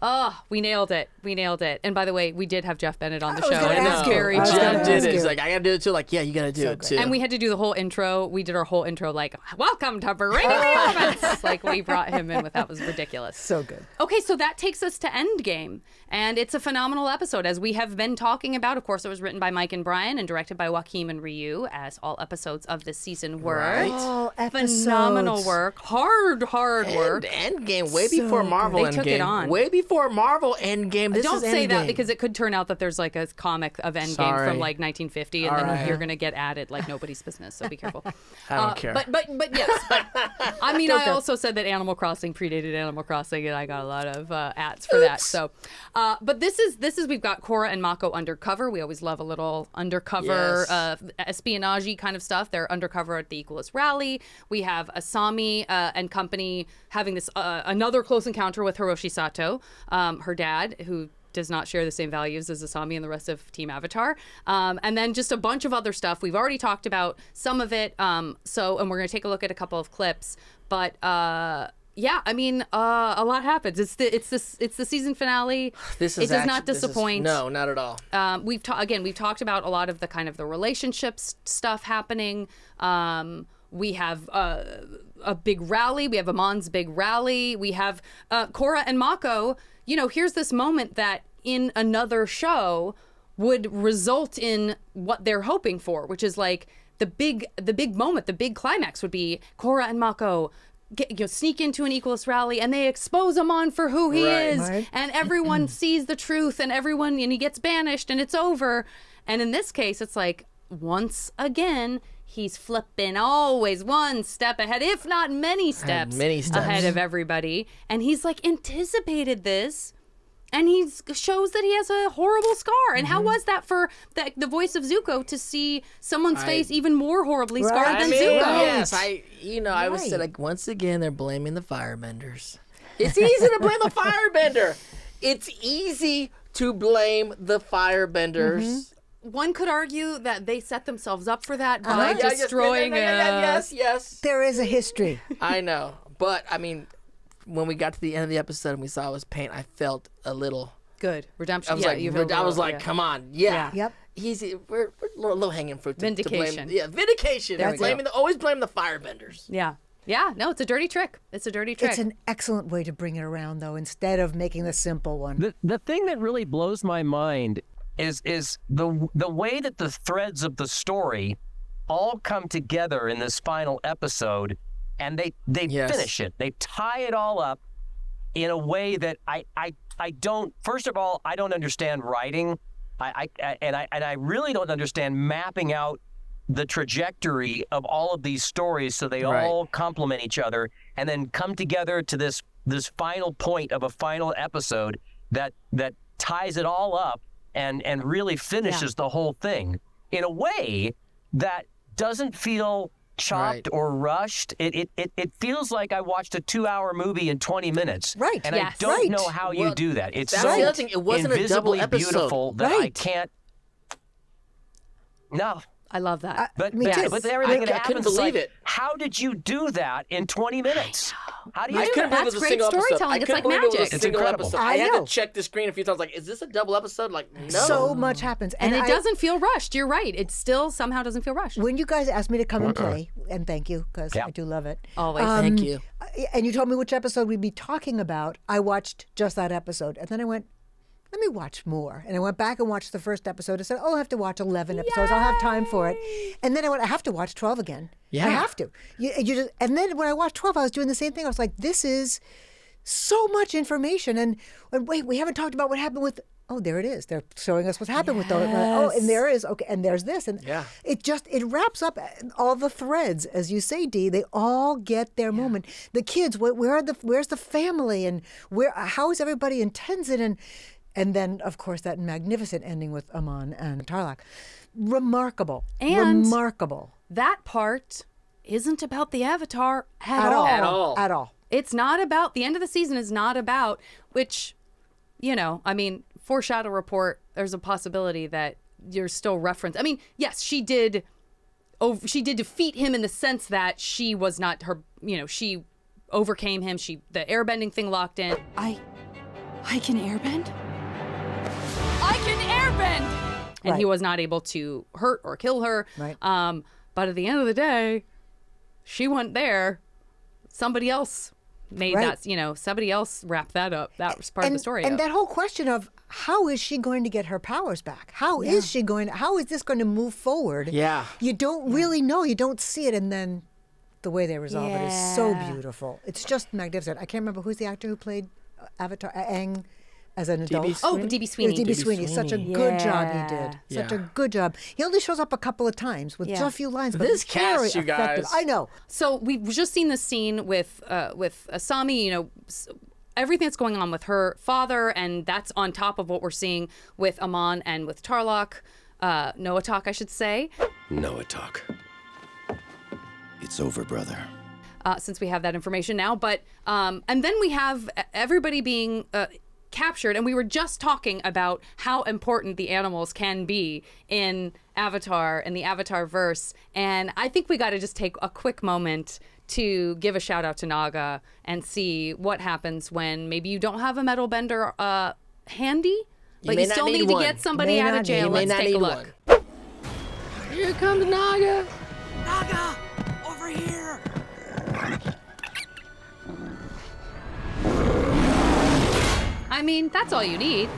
Oh, we nailed it. We nailed it. And by the way, we did have Jeff Bennett on the was show. gonna And it ask was you. very I was fun. gonna Jeff did ask it. He's you. like, I gotta do it too. Like, yeah, you gotta do it too. And we had to do the whole intro. We did our whole intro like, welcome to Braving the Elements. Like, we brought him in with that. It was ridiculous. So good. Okay, so that takes us to Endgame. And it's a phenomenal episode, as we have been talking about. Of course, it was written by Mike and Brian and directed by Joaquim and Ryu, as all episodes of this season were. Right. Oh, episodes. Phenomenal work. Hard work. And Endgame, way before Marvel They took Endgame. it on. Way before before Marvel Endgame. This Don't is say that Endgame. because it could turn out that there's like a comic of Endgame Sorry. from like 1950, and All then right. you're gonna get added like nobody's business. So be careful. I don't care. But yes, I mean, I also said that Animal Crossing predated Animal Crossing, and I got a lot of ads for that. So, but this is we've got Korra and Mako undercover. We always love a little undercover espionage kind of stuff. They're undercover at the Equalist rally. We have Asami and company having this another close encounter with Hiroshi Sato, her dad, who does not share the same values as Asami and the rest of Team Avatar. And then just a bunch of other stuff. We've already talked about some of it. And we're going to take a look at a couple of clips. But yeah, I mean, a lot happens. It's the season finale. This is it does not disappoint. No, not at all. We've talked about a lot of the kind of the relationships stuff happening. We have a big rally. We have Amon's big rally. We have Korra and Mako. You know, here's this moment that in another show would result in what they're hoping for, which is like the big moment, the big climax would be Korra and Mako sneak into an Equalist rally and they expose Amon for who he is, and everyone sees the truth, and he gets banished and it's over. And in this case, it's like once again he's flipping always one step ahead, if not many steps ahead of everybody, and he's like anticipated this. And he shows that he has a horrible scar. And how was that for the voice of Zuko to see someone's face even more horribly scarred than Zuko? Yes, I was said like once again they're blaming the firebenders. It's easy to blame the firebender. It's easy to blame the firebenders. One could argue that they set themselves up for that by destroying Yes. There is a history. I know, but I mean, when we got to the end of the episode and we saw it was paint, I felt a little good redemption. I was like, come on, Yep. We're low hanging fruit. Vindication. To blame. Vindication. Always blame the firebenders. Yeah, no, it's a dirty trick. It's an excellent way to bring it around, though, instead of making the simple one. The thing that really blows my mind is the way that the threads of the story all come together in this final episode. And they finish it. They tie it all up in a way that I don't. First of all, I don't understand writing. I really don't understand mapping out the trajectory of all of these stories so they all complement each other and then come together to this final point of a final episode that ties it all up and really finishes the whole thing in a way that doesn't feel chopped or rushed. It feels like I watched a 2-hour movie in 20 minutes. Right. And I don't know how you do that. It's that's so the other thing. It wasn't invisibly a double episode. beautiful that I can't. No. I love that. But Me too. with everything that I couldn't happens, believe it. How did you do that in 20 minutes? How do you I do couldn't that? believe it was a That's single great episode. storytelling. I It's couldn't like believe it was a magic. It's single incredible. episode. I I had know. to check the screen a few times. Like, is this a double episode? Like, no. So much happens. And it doesn't feel rushed. You're right. It still somehow doesn't feel rushed. When you guys asked me to come and play, and thank you, because I do love it. Always. Thank you. And you told me which episode we'd be talking about. I watched just that episode. And then I went, let me watch more. And I went back and watched the first episode. I said, I'll have to watch 11 episodes. I'll have time for it. And then I went, I have to watch 12 again. Yeah. I have to. And then when I watched 12, I was doing the same thing. I was like, this is so much information. And wait, we haven't talked about what happened with, there it is. They're showing us what's happened with those. And there is, and there's this. And it wraps up all the threads, as you say, Dee. They all get their moment. The kids, where's the family? And how is everybody in Tenzin? And then, of course, that magnificent ending with Amon and Tarrlok. Remarkable. Remarkable. That part isn't about the Avatar At all. It's not about, the end of the season is not about, which, foreshadow report, there's a possibility that you're still referenced. I mean, yes, she did defeat him in the sense that she was not her, she overcame him. The airbending thing locked in. I can airbend? I can airbend! And he was not able to hurt or kill her. Right. But at the end of the day, she went there. Somebody else made that, somebody else wrapped that up. That was part of the story. And that whole question of how is she going to get her powers back? How is this going to move forward? Yeah. You don't really know. You don't see it. And then the way they resolve it is so beautiful. It's just magnificent. I can't remember who's the actor who played Avatar, Aang. as an adult. DB Sweeney. DB Sweeney. Such a good job he did. Such a good job. He only shows up a couple of times with just a few lines, but This very cast, you effective. guys. I know. So we've just seen this scene with Asami, you know, everything that's going on with her father, and that's on top of what we're seeing with Amon and with Tarrlok. Noah talk, I should say. Noah talk. It's over, brother. Since we have that information now. But and then we have everybody being captured, and we were just talking about how important the animals can be in Avatar and the Avatarverse. And I think we got to just take a quick moment to give a shout out to Naga and see what happens when maybe you don't have a metal bender handy, but you still need to get somebody out of jail. Let's take a look. Here comes Naga. Naga, over here. I mean, that's all you need.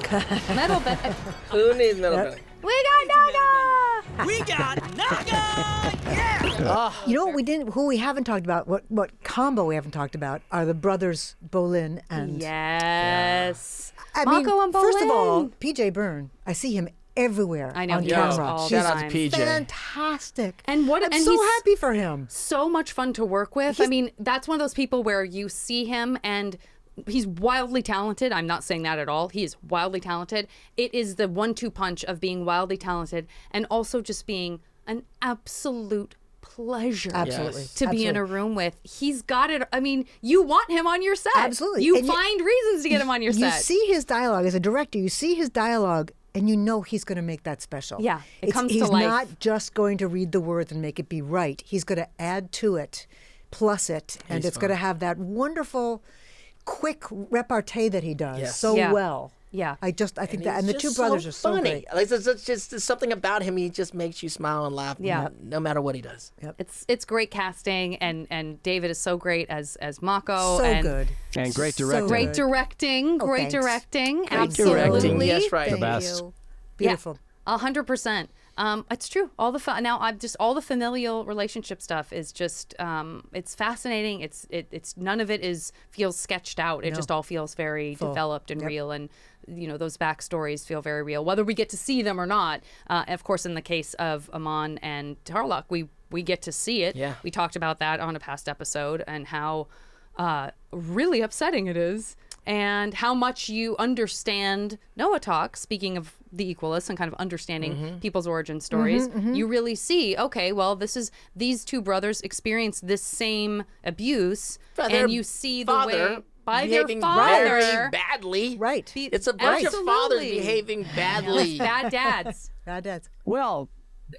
Metal bender. Who needs metal bender? We got Naga! We got Naga! Yeah! You know what we didn't? Who we haven't talked about? What combo we haven't talked about are the brothers Bolin and Yes. I Mako mean, and first of Bolin. all, PJ Byrne. I see him everywhere. I know, on he camera. does all Shout the out to time. PJ. Fantastic. And what? I'm and so he's happy for him. so much fun to work with. I mean, that's one of those people where you see him and he's wildly talented. I'm not saying that at all. He is wildly talented. It is the 1-2 punch of being wildly talented and also just being an absolute pleasure Absolutely. to be in a room with. He's got it. I mean, you want him on your set. Absolutely. You And find reasons to get him on your You set. see his dialogue as a director. You see his dialogue, and you know he's going to make that special. Yeah, it comes to he's life. not just going to read the words and make it be right. He's going to add to it, plus it, and it's going to have that wonderful, quick repartee that he does so Yeah. well. Yeah. I think that, and the He's two just brothers are so funny. great. Like there's just something about him. He just makes you smile and laugh. Yeah. No matter what he does. It's great casting, and David is so great as Mako. So and good. And great So directing. Great directing. Oh, great thanks. directing. Great Absolutely. directing. Yes, right. The Thank best. you. Beautiful. Yeah, 100%. It's true. All the now I'm just all the familial relationship stuff is just it's fascinating. It's none of it feels sketched out. It just all feels very developed and real, and you know those backstories feel very real, whether we get to see them or not. Of course, in the case of Amon and Tarrlok, we get to see it. Yeah. We talked about that on a past episode and how really upsetting it is. And how much you understand Noah talk, speaking of the Equalist and kind of understanding people's origin stories, you really see, okay, well, these two brothers experienced this same abuse, Their and you see the father way by their behaving father. very badly. Right. It's a bunch of fathers Absolutely. behaving badly. Bad dads. Bad dads. Well,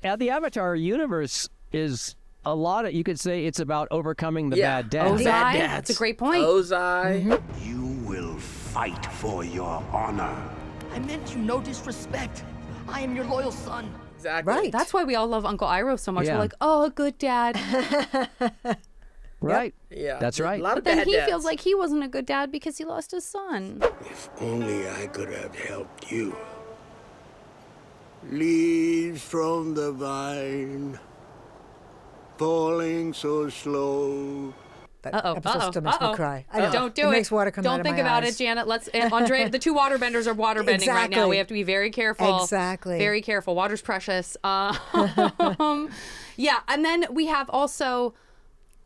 the Avatar universe is a lot of, you could say it's about overcoming the bad dads. Ozai, Bad dads. that's a great point. Ozai. You will fight for your honor. I meant you no disrespect. I am your loyal son. Exactly. Right. That's why we all love Uncle Iroh so much. Yeah. We're like, oh, a good dad. Right. Yeah. That's right. A lot of But then bad he dads. feels like he wasn't a good dad because he lost his son. If only I could have helped you. Leaves from the vine, falling so slow. That Uh-oh, episode still makes me cry. I know. Don't do it. Makes water come out Don't of think my about eyes. it, Janet. Let's Andrea. The two waterbenders are waterbending right now. Exactly. We have to be very careful. Exactly. Very careful. Water's precious. Yeah, and then we have also.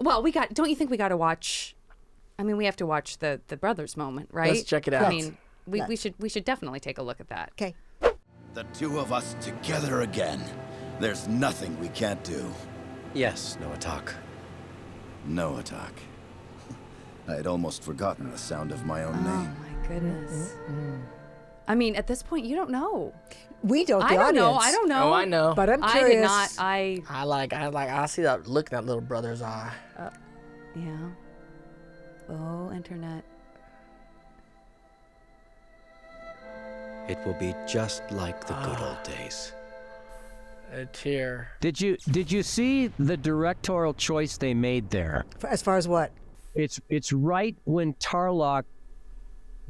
Well, we got. Don't you think we got to watch? I mean, we have to watch the brothers moment, right? Let's check it out. I mean, we should definitely take a look at that. Okay. The two of us together again. There's nothing we can't do. Yes, Noah talk. Noah talk. I had almost forgotten the sound of my own name. My goodness. I mean, at this point, you don't know. We don't. The I don't audience. know. I don't know. Oh, I know. But I'm I curious. did not. I see that look in that little brother's eye. Yeah. Oh, internet. It will be just like the good old days. A tear. Did you see the directorial choice they made there? As far as what? It's right when Tarrlok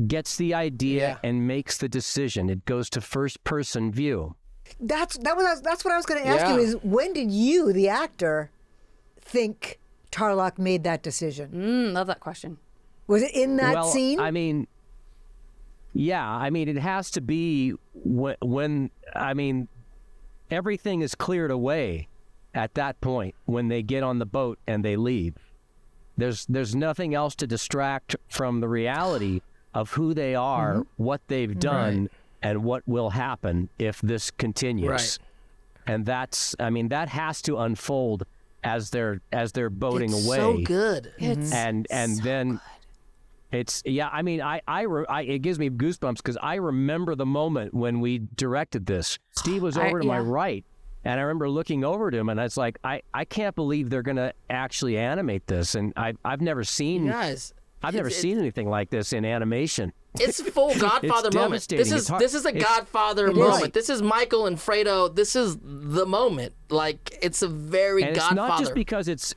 gets the idea and makes the decision. It goes to first person view. That's what I was going to ask Yeah. you. Is when did you, the actor, think Tarrlok made that decision? Love that question. Was it in that well, scene? I mean, Yeah, I mean, it has to be when I mean, everything is cleared away at that point when they get on the boat and they leave. There's nothing else to distract from the reality of who they are, what they've done, and what will happen if this continues. Right. And that's, I mean, that has to unfold as they're boating It's away. so good. It's and so then good. it's, yeah, I mean, it gives me goosebumps because I remember the moment when we directed this. Steve was over to my right, and I remember looking over to him, and I was like, I can't believe they're going to actually animate this. And I've never seen seen anything like this in animation. It's full Godfather moment. This is a Godfather moment. This is Michael and Fredo. This is the moment. Like, it's a very and Godfather. It's not just because it's.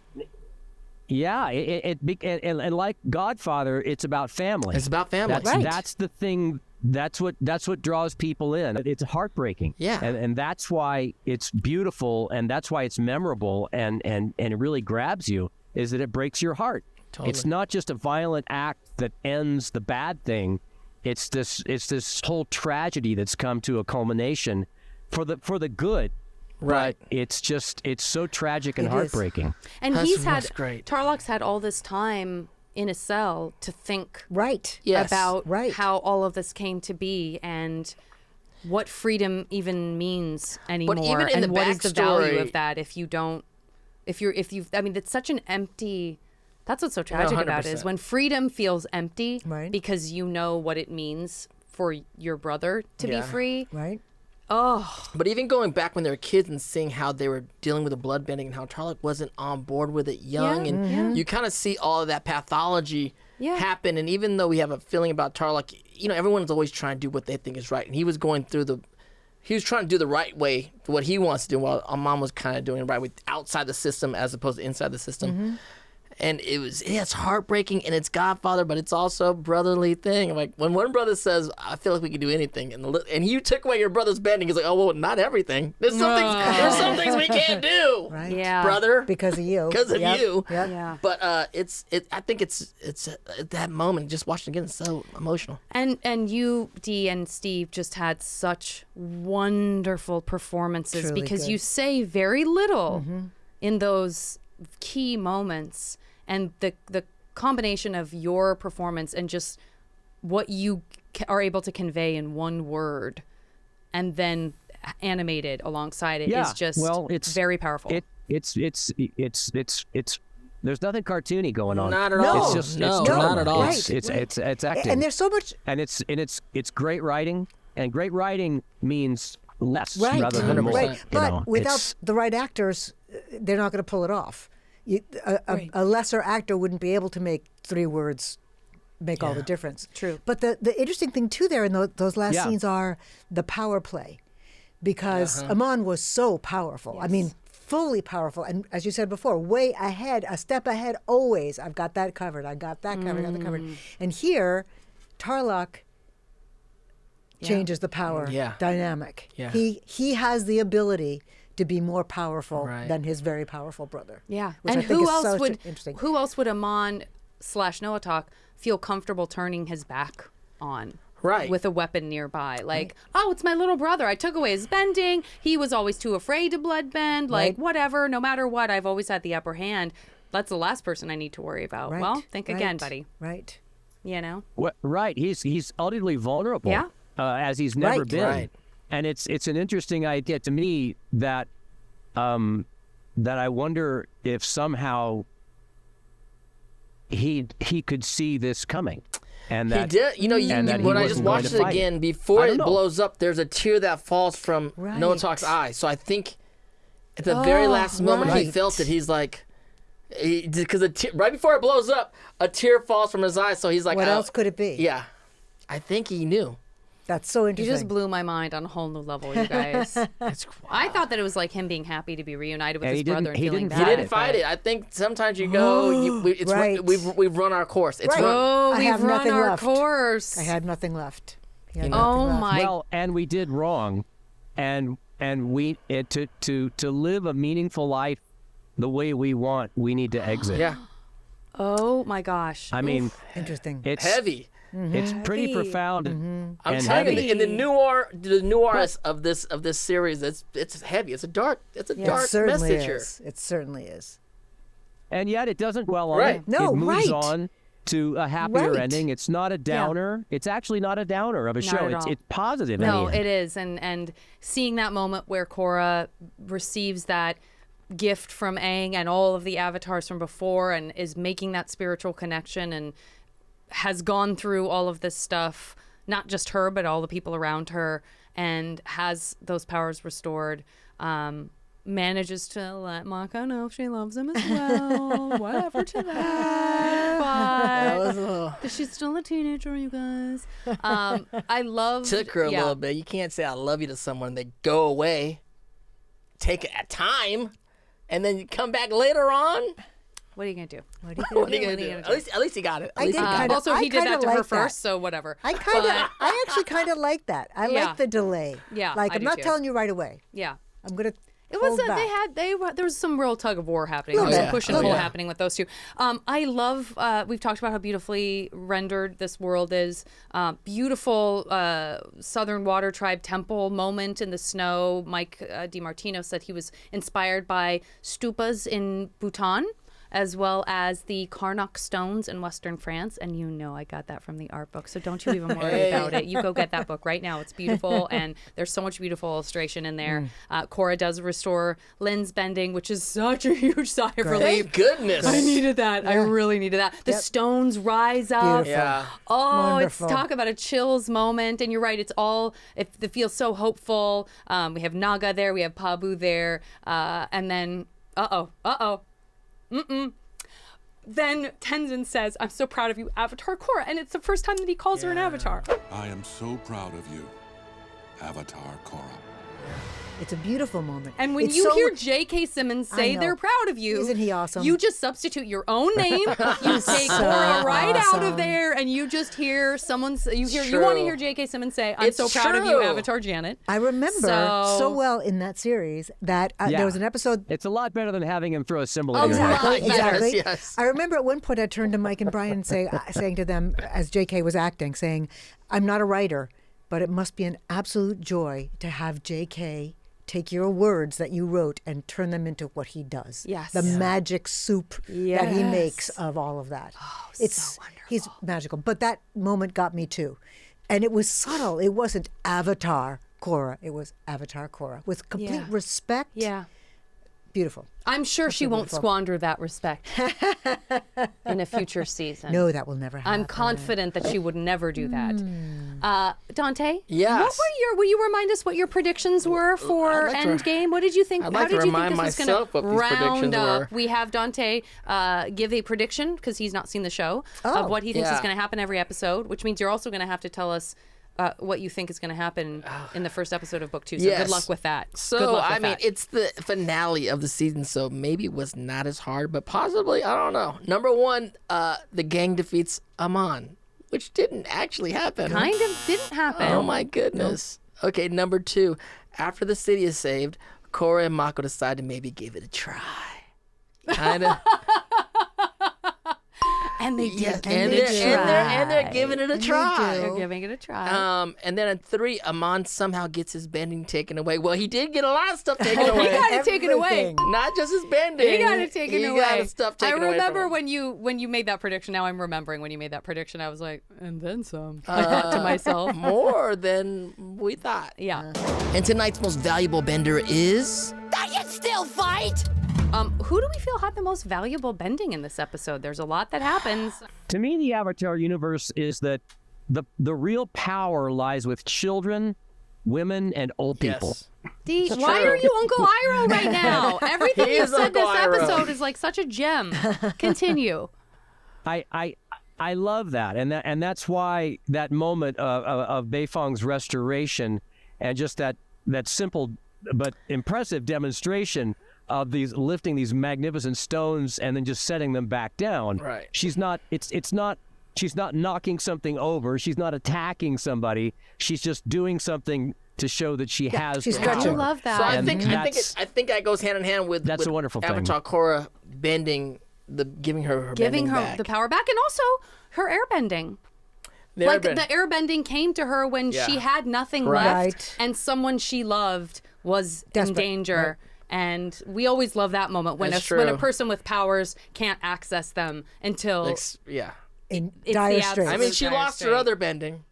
Yeah, and like Godfather, it's about family. It's about family. That's the thing. That's what draws people in. It's heartbreaking. Yeah, and that's why it's beautiful, and that's why it's memorable, and it really grabs you. Is that it breaks your heart? Totally. It's not just a violent act that ends the bad thing. It's this whole tragedy that's come to a culmination for the good. Right. But it's so tragic and heartbreaking. And Tarrlok's had all this time in a cell to think about how all of this came to be and what freedom even means anymore. But even in and the what is the value backstory- of that if I mean, it's such an empty. That's what's so tragic about it is when freedom feels empty because you know what it means for your brother to be free. Right. Oh. But even going back when they were kids and seeing how they were dealing with the bloodbending and how Tarrlok wasn't on board with it young, and you kind of see all of that pathology happen. And even though we have a feeling about Tarrlok, everyone's always trying to do what they think is right, and he was trying to do the right way, what he wants to do, while Amon was kind of doing it right with outside the system as opposed to inside the system. And it's heartbreaking, and it's Godfather, but it's also a brotherly thing. Like, when one brother says, I feel like we can do anything, and you took away your brother's bending, he's like, oh, well, not everything. There's some things we can't do, right? Yeah. Brother. Because of you. Because of you. Yep. Yeah. But I think it's that moment, just watching it again, it's so emotional. And you, Dee, and Steve just had such wonderful performances Truly because good. you say very little in those key moments. And the combination of your performance and just what you are able to convey in one word and then animated alongside it is just it's very powerful. It's there's nothing cartoony going on. Not at all. It's just not at all. It's acting. And there's so much. And it's great writing, and great writing means less rather than more. Right. But without the right actors, they're not going to pull it off. A lesser actor wouldn't be able to make 3 words make all the difference. True. But the interesting thing too there in those last scenes are the power play, because Amon was so powerful. I mean, fully powerful, and as you said before, way ahead, a step ahead always. I've got that covered. I got that covered. I got that covered. And here, Tarrlok changes the power dynamic. Yeah. He has the ability to be more powerful than his very powerful brother. Yeah. Which And I think who is else so would interesting. who else would Amon/Noatak feel comfortable turning his back on? Right. With a weapon nearby. Like, oh, it's my little brother. I took away his bending. He was always too afraid to bloodbend. Like, whatever, no matter what, I've always had the upper hand. That's the last person I need to worry about. Right. Well, think again, buddy. Right. You know? Right. He's utterly vulnerable. Yeah. As he's never been. Right. And it's an interesting idea to me that I wonder if somehow he could see this coming. And that, he did. When I just watched it again, before it blows up, there's a tear that falls from Noatak's eye. So I think at the very last moment he felt it. He's like, because right before it blows up, a tear falls from his eye. So he's like, what else could it be? Yeah, I think he knew. That's so interesting. You just blew my mind on a whole new level, you guys. I thought that it was like him being happy to be reunited with his brother and feeling bad. He didn't fight it. I think sometimes you go, we've run our course. It's we've run our course. I had nothing left. Well, and we did wrong, and we to live a meaningful life the way we want, we need to exit. Yeah. Oh my gosh. I mean, interesting. It's heavy. It's pretty profound. I'm and telling heavy. you, in the noir of this series, it's heavy. It's a dark message here. It certainly is. And yet it doesn't dwell on Right. it. No, it moves right. on to a happier Right. ending. It's not a downer. It's actually not a downer of a Not show. at It's all. it's positive. No, in the end. it is, and seeing that moment where Korra receives that gift from Aang and all of the avatars from before, and is making that spiritual connection, and has gone through all of this stuff, not just her, but all the people around her, and has those powers restored. Manages to let Mako know she loves him as well. Whatever to that. But she's still a teenager, you guys. I love. Took her a little bit. You can't say I love you to someone. They go away, take a time, and then you come back later on. What are you gonna do? What are you gonna do? At least you got it. I did kinda, also, he did that to her first, so whatever. I actually kind of like that. I Yeah. like the delay. Yeah, like I I'm do not too. telling you right away. Yeah. I'm gonna. It was hold back. there was some real tug of war happening. There was some push and pull happening with those two. I love. We've talked about how beautifully rendered this world is. Beautiful Southern Water Tribe temple moment in the snow. Mike DiMartino said he was inspired by stupas in Bhutan, as well as the Karnak stones in Western France. And you know I got that from the art book, so don't you even worry about it. You go get that book right now. It's beautiful, and there's so much beautiful illustration in there. Korra does restore Lin's bending, which is such a huge sigh of relief. Thank goodness. I needed that. I really needed that. The stones rise up. Beautiful. Yeah. Oh, Wonderful. it's talk about a chills moment. And you're right, it feels so hopeful. We have Naga there, we have Pabu there, and then then Tenzin says, "I'm so proud of you, Avatar Korra," and it's the first time that he calls her an Avatar. I am so proud of you, Avatar Korra. It's a beautiful moment. And when It's you so- hear J.K. Simmons say know. they're proud of you, Isn't he awesome? You just substitute your own name. You take Korra right out of there, and you just hear someone's. You want to hear J.K. Simmons say, "I'm It's so proud of you, true. Avatar Janet." I remember so well in that series that there was an episode. It's a lot better than having him throw a symbol Oh, in your head. Exactly. Yes. I remember at one point I turned to Mike and Brian saying to them as JK was acting, saying, "I'm not a writer, but it must be an absolute joy to have JK take your words that you wrote and turn them into what he does. Yes. The magic soup that he Yes. makes of all of that. Oh, It's so wonderful. he's magical. But that moment got me too. And it was subtle. It wasn't Avatar Korra. It was Avatar Korra with complete respect. Yeah. Beautiful. I'm sure she won't beautiful. squander that respect in a future season. No, that will never happen. I'm confident that she would never do that. Dante? Yes. Will you remind us what your predictions were for I'd like to- Endgame? What did you think? I'd How like to did you think remind this was going myself to what these round predictions up? were. We have Dante give a prediction, because he's not seen the show, Oh, of what he thinks is yeah. going to happen every episode, which means you're also going to have to tell us what you think is going to happen in the first episode of book 2. So Yes. good luck with that. Good So, luck with I mean, that. it's the finale of the season, so maybe it was not as hard, but possibly, I don't know. Number one, the gang defeats Amon, which didn't actually happen. kind of didn't happen. Oh, my goodness. Okay, number two, after the city is saved, Korra and Mako decide to maybe give it a try. Kind of. And they did. Yes, And and they they're giving it a try. They're giving it a try. And then at 3, Amon somehow gets his bending taken away. Well, he did get a lot of stuff taken away. He got it taken away. Everything. Not just his bending. He got it taken away. He got his stuff taken away. I remember from him. when you made that prediction. Now I'm remembering when you made that prediction. I was like, and then some. I thought to myself. More than we thought. Yeah. And tonight's most valuable bender is... I can still fight! Who do we feel had the most valuable bending in this episode? There's a lot that happens. To me, the Avatar universe is that the real power lies with children, women, and old people. Yes. Dee, why are you Uncle Iroh right now? Everything He you is said Uncle this Iroh. episode is like such a gem. Continue. I love that, and that's why that moment of Beifong's restoration, and just that simple but impressive demonstration of these lifting these magnificent stones and then just setting them back down. Right. She's not. She's not knocking something over. She's not attacking somebody. She's just doing something to show that she has she's power. I stretching. love that. So I And think that's- that goes hand in hand with That's with a wonderful thing. Avatar Korra bending giving her Giving bending her back. the power back, and also her airbending. Like the airbending came to her when she had nothing left, and someone she loved was in danger. Right. And we always love that moment when a person with powers can't access them until in dire straits. I mean, she lost her other bending.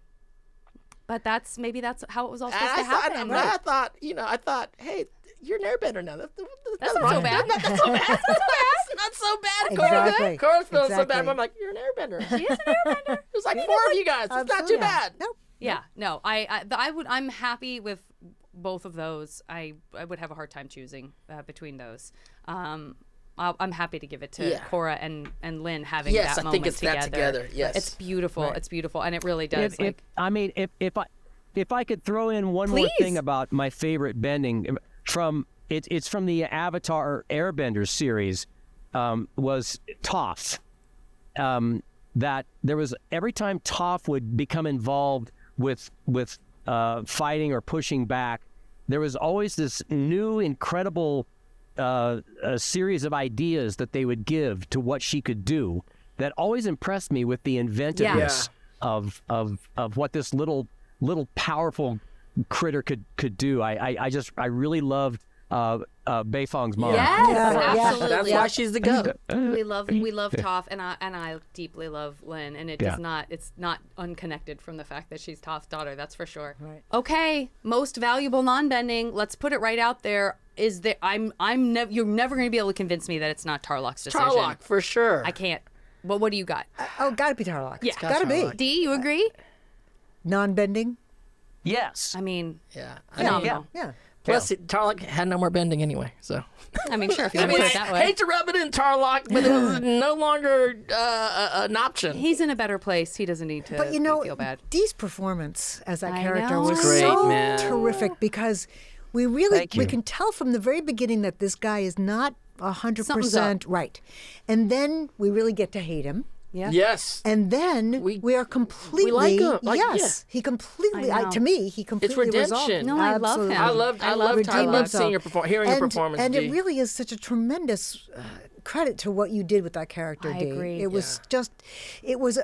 But that's how it was all supposed to happen. I thought, hey, you're an airbender now. That's not so bad. That's not so bad. It's not so bad. Exactly. Korra's feeling so bad. But I'm like, you're an airbender. She is an airbender. There's like 4 of you guys. It's not too bad. Nope. Yeah. No. I'm happy with both of those. I would have a hard time choosing between those. I'm happy to give it to Korra and Lin having that moment together. Yes, I think it's that together. Yes, it's beautiful. Right. It's beautiful, and it really does. If I could throw in one more thing about my favorite bending it's from the Avatar Airbenders series, was Toph. That there was every time Toph would become involved with fighting or pushing back, there was always this new incredible a series of ideas that they would give to what she could do that always impressed me with the inventiveness of what this little powerful critter could do. I really loved Beifong's mom. Yes, absolutely. That's why she's the goat. we love Toph, and I deeply love Lin, and it's not unconnected from the fact that she's Toph's daughter. That's for sure. Right. Okay, most valuable non-bending. Let's put it right out there. Is that you're never going to be able to convince me that it's not Tarrlok's decision. Tarrlok for sure. I can't. Well, what do you got? Gotta be Tarrlok. Yeah, gotta be. Dee, you agree? Non-bending. Yes. I mean, Yeah. Plus, Tarrlok had no more bending anyway, so. I mean, sure, if you want to put it that way. I hate to rub it in Tarrlok, but it was no longer an option. He's in a better place. He doesn't need to feel bad. Dee's performance as that character know. was Great, so man. terrific because we can tell from the very beginning that this guy is not 100% right. And then we really get to hate him. Yeah. Yes. And then we are completely. We like him. He completely. To me, he completely. It's redemption. resolved. No, I love him. I love seeing your hearing your performance. And Dee. it really is such a tremendous credit to what you did with that character, Dee. I agree. It was just, it was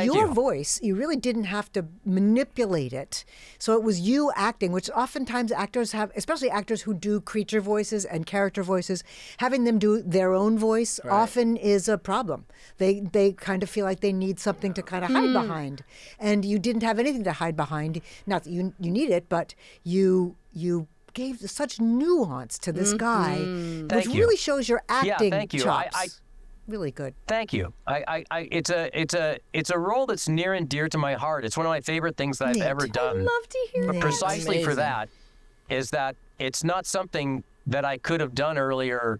your voice. You really didn't have to manipulate it. So it was you acting, which oftentimes actors have, especially actors who do creature voices and character voices, having them do their own voice often is a problem. They kind of feel like they need something to kind of hide behind. And you didn't have anything to hide behind. Not that you need it, but you gave such nuance to this guy, which really shows your acting chops. Really good. Thank you. It's a role that's near and dear to my heart. It's one of my favorite things that I've ever done. I love to hear that. Precisely for that is that it's not something that I could have done earlier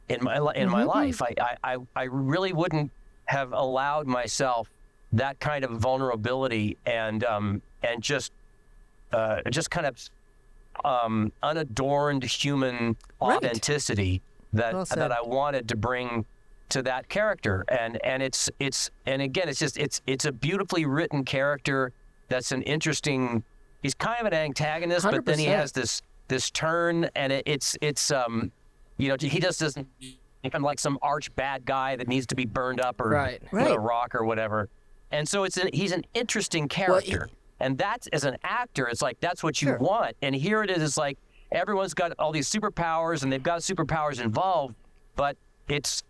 in my life. I really wouldn't have allowed myself that kind of vulnerability and just kind of unadorned human authenticity that I wanted to bring to that character, and it's a beautifully written character that's an interesting. He's kind of an antagonist, 100%. But then he has this turn, and he just doesn't become like some arch bad guy that needs to be burned up or with a rock or whatever. And so he's an interesting character. And that's, as an actor, it's like, that's what you want. And here it is, like, everyone's got all these superpowers and they've got superpowers involved, but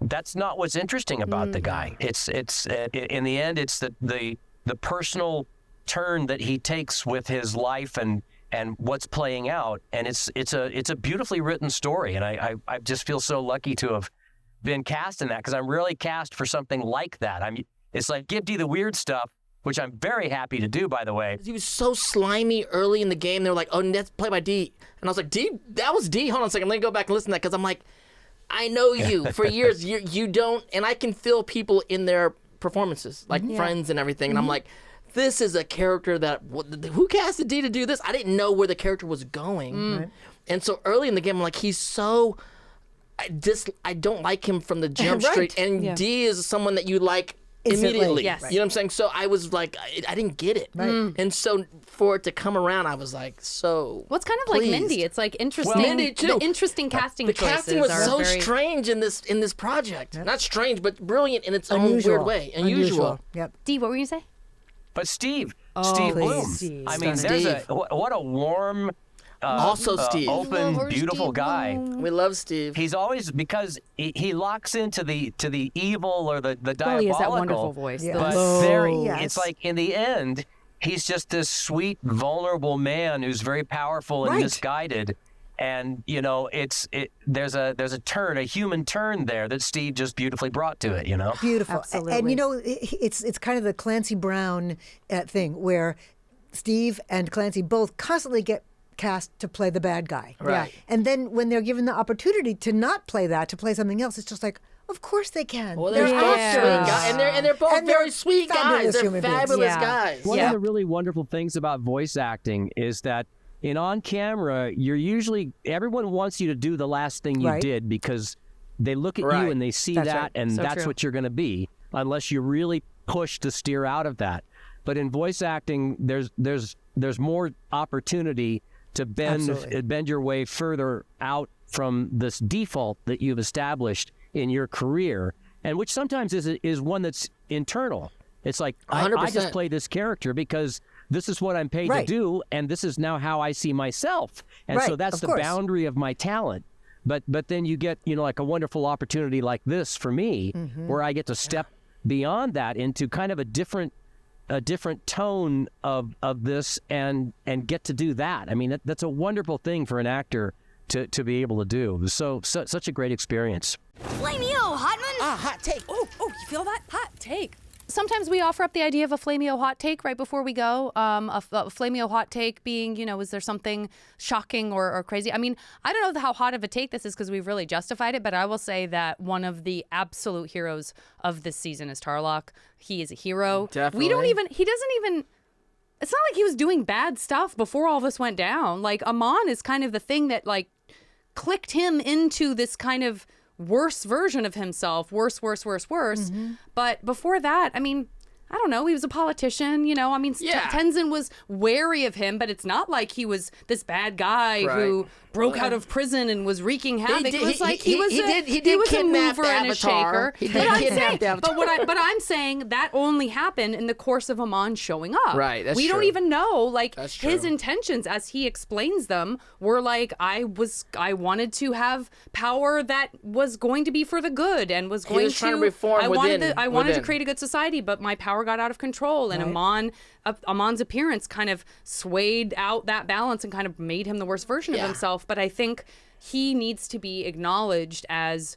that's not what's interesting about the guy. It's in the end, it's the personal turn that he takes with his life and what's playing out. And it's a beautifully written story. And I just feel so lucky to have been cast in that, because I'm really cast for something like that. It's like, give Dee the weird stuff, which I'm very happy to do, by the way. He was so slimy early in the game. They were like, oh, that's played by Dee. And I was like, Dee? That was Dee? Hold on a second. Let me go back and listen to that, because I'm like, I know you. For years, you don't, and I can feel people in their performances, like friends and everything. And I'm like, this is a character that, who casted Dee to do this? I didn't know where the character was going. Right. And so early in the game, I'm like, he's so, I don't like him from the jump straight. And Dee is someone that you like immediately. Yes. You know what I'm saying? So I was like, I didn't get it. Right. And so for it to come around, I was like, so Well, it's kind of pleased. like Mindy. It's like interesting. Well, Mindy too. The interesting casting choices. The casting was so very strange in this project. Not strange, but brilliant in its own weird way. Unusual. Yep. Dee, what were you going to say? But Steve please. Bloom. Steve. I mean, what a warm, Steve. open, beautiful Steve guy. Bloom. We love Steve. He's always because he locks into the evil or the diabolical. Well, he has that wonderful voice. Yeah. But it's like in the end, he's just this sweet, vulnerable man who's very powerful and misguided. And you know, there's a turn, a human turn there that Steve just beautifully brought to it. You know, Beautiful. Absolutely. And you know, it's kind of the Clancy Brown thing where Steve and Clancy both constantly get cast to play the bad guy. Right. And then when they're given the opportunity to not play that, to play something else, it's just like, of course they can. Well, they're both sweet guys, and they're both very sweet guys. They're fabulous guys. One of the really wonderful things about voice acting is that on camera, everyone wants you to do the last thing you did because they look at you and they see that, and that's what you're going to be, unless you really push to steer out of that. But in voice acting, there's more opportunity to bend your way further out from this default that you've established in your career, and which sometimes is one that's internal. It's like I just play this character because this is what I'm paid to do, and this is now how I see myself, and so that's the boundary of my talent. But then you get like a wonderful opportunity like this for me, where I get to step beyond that into kind of a different tone of this and get to do that. I mean, that's a wonderful thing for an actor to be able to do. So such a great experience. Flameo, Hotman! Hot take. Oh, you feel that? Hot take. Sometimes we offer up the idea of a Flameo hot take right before we go. A Flameo hot take being, is there something shocking or crazy? I mean, I don't know how hot of a take this is because we've really justified it, but I will say that one of the absolute heroes of this season is Tarrlok. He is a hero. Definitely. He doesn't even, it's not like he was doing bad stuff before all this went down. Like, Amon is kind of the thing that, like, clicked him into this kind of worse version of himself, worse. But before that, I mean, I don't know, he was a politician, I mean, Tenzin was wary of him, but it's not like he was this bad guy who broke out of prison and was wreaking havoc. It was like he was a mover and a shaker. He did kidnap the Avatar. But I'm saying that only happened in the course of Amon showing up. Right, that's We true. don't even know, like, That's his true. intentions as he explains them were like, I wanted to have power that was going to be for the good and was going trying to reform I within. wanted to create a good society, but my power got out of control, and Amon's appearance kind of swayed out that balance and kind of made him the worst version of himself. But I think he needs to be acknowledged as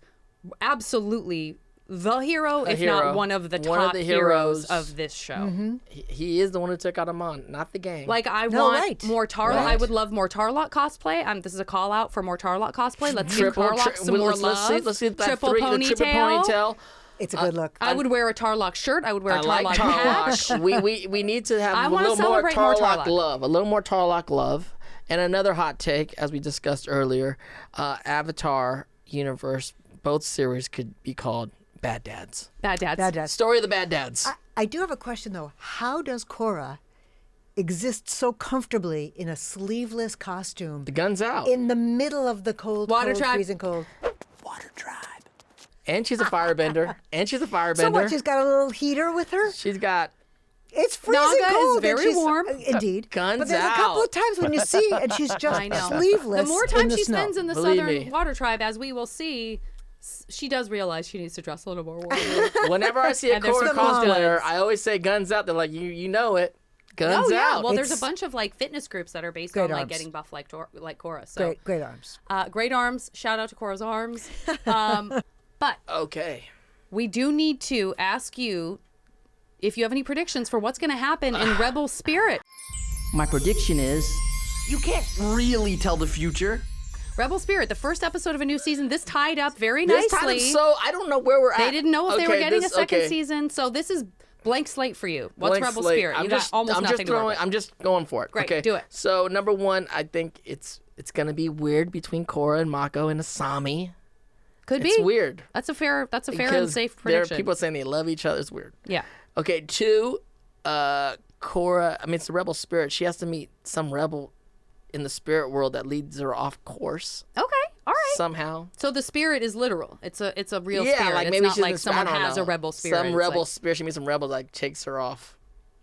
absolutely the hero, if not one of the top heroes of this show. He is the one who took out Amon, not the gang. Like, I want more Tarrlok. I would love more Tarrlok cosplay. This is a call out for more Tarrlok cosplay. Let's give Tarrlok some more love. Let's see that triple the ponytail. triple ponytail. It's a good look. I would wear a Tarrlok shirt. I would wear a I Tarrlok like hat. Tarrlok. we need to have I a wanna little more celebrate more Tarrlok Tarrlok. love. A little more Tarrlok love. And another hot take, as we discussed earlier, Avatar universe, both series could be called Bad Dads. Bad Dads. Story of the Bad Dads. I do have a question, though. How does Korra exist so comfortably in a sleeveless costume? The gun's out. In the middle of the cold, freezing cold. Water tribe. And she's a firebender. So what, she's got a little heater with her? She's got... It's freezing Naga cold. is very warm. Indeed. Guns but there's a couple of times when you see, and she's just sleeveless. The more time in the she snow. spends in the Southern Water Tribe, as we will see, she does realize she needs to dress a little more warmly. Whenever I see a And there's Korra some cosplayer, hoods. I always say guns out. They're like, you know it. Guns out. Well, there's a bunch of like fitness groups that are based on like getting buff like Korra. So Great arms. Great arms. Shout out to Korra's arms. But okay, we do need to ask you if you have any predictions for what's going to happen in Rebel Spirit. My prediction is you can't really tell the future. Rebel Spirit, the first episode of a new season. This tied up very nicely. This time, so I don't know where we're at. They didn't know if they were getting a second season, so this is blank slate for you. What's Blank Rebel slate. Spirit? You got almost nothing to work with. I'm just going for it. Great, okay. do it. So number one, I think it's gonna be weird between Korra and Mako and Asami. Could be. It's weird. That's a fair and Because safe there are prediction. people saying they love each other. It's weird. Yeah. Okay, two, Korra, I mean, it's the rebel spirit. She has to meet some rebel in the spirit world that leads her off course. Okay, all right. Somehow. So the spirit is literal. It's a real Yeah, spirit. like it's maybe not she's like I someone don't has know. a rebel spirit. Some It's rebel like, spirit. She meets some rebel like takes her off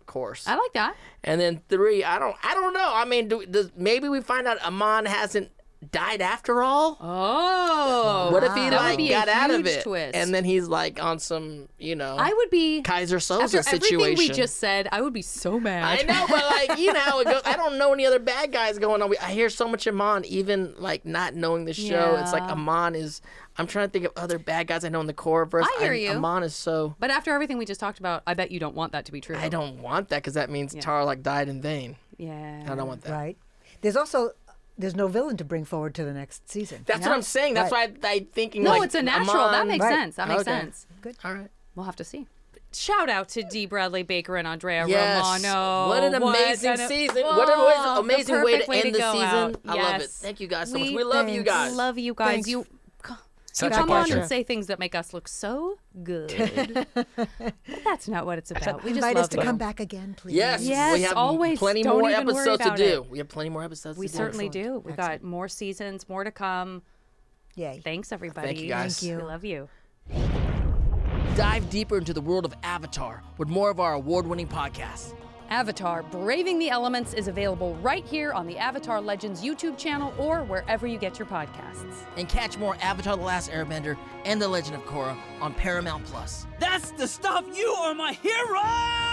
course. I like that. And then 3, I don't know. I mean, maybe we find out Amon hasn't died after all. Oh, what if he that would be got a out of huge it, twist. and then he's like on some, I would be Kaiser Soze after situation. everything we just said. I would be so mad. I know, but like how it goes. I don't know any other bad guys going on. I hear so much Amon, even like not knowing the show. Yeah. It's like Amon is. I'm trying to think of other bad guys I know in the Korraverse. I hear you. Amon is so. But after everything we just talked about, I bet you don't want that to be true. I don't want that because that means Tarrlok died in vain. Yeah. I don't want that. Right. There's no villain to bring forward to the next season. That's what I'm saying. That's why I'm thinking. No, like, it's a natural. Amon. That makes sense. That makes Okay. sense. Good. All right. We'll have to see. Shout out to Dee Bradley Baker and Andrea Yes. Romano. What an amazing season. What an amazing way to end the season. I love it. Thank you guys so much. We love you guys. Love you guys. Thanks. You Such a come on pleasure. and say things that make us look so good. But that's not what it's about. We just Invite love us to you. come back again, please. Yes, Yes, we have always. plenty Don't more even worry episodes to about do. it. We have plenty more episodes We to do. certainly do. We got Excellent. more seasons, more to come. Yay. Thanks, everybody. Thank you, guys. Thank you. We love you. Dive deeper into the world of Avatar with more of our award-winning podcasts. Avatar Braving the Elements is available right here on the Avatar Legends YouTube channel or wherever you get your podcasts. And catch more Avatar The Last Airbender and The Legend of Korra on Paramount+. That's the stuff! You are my hero!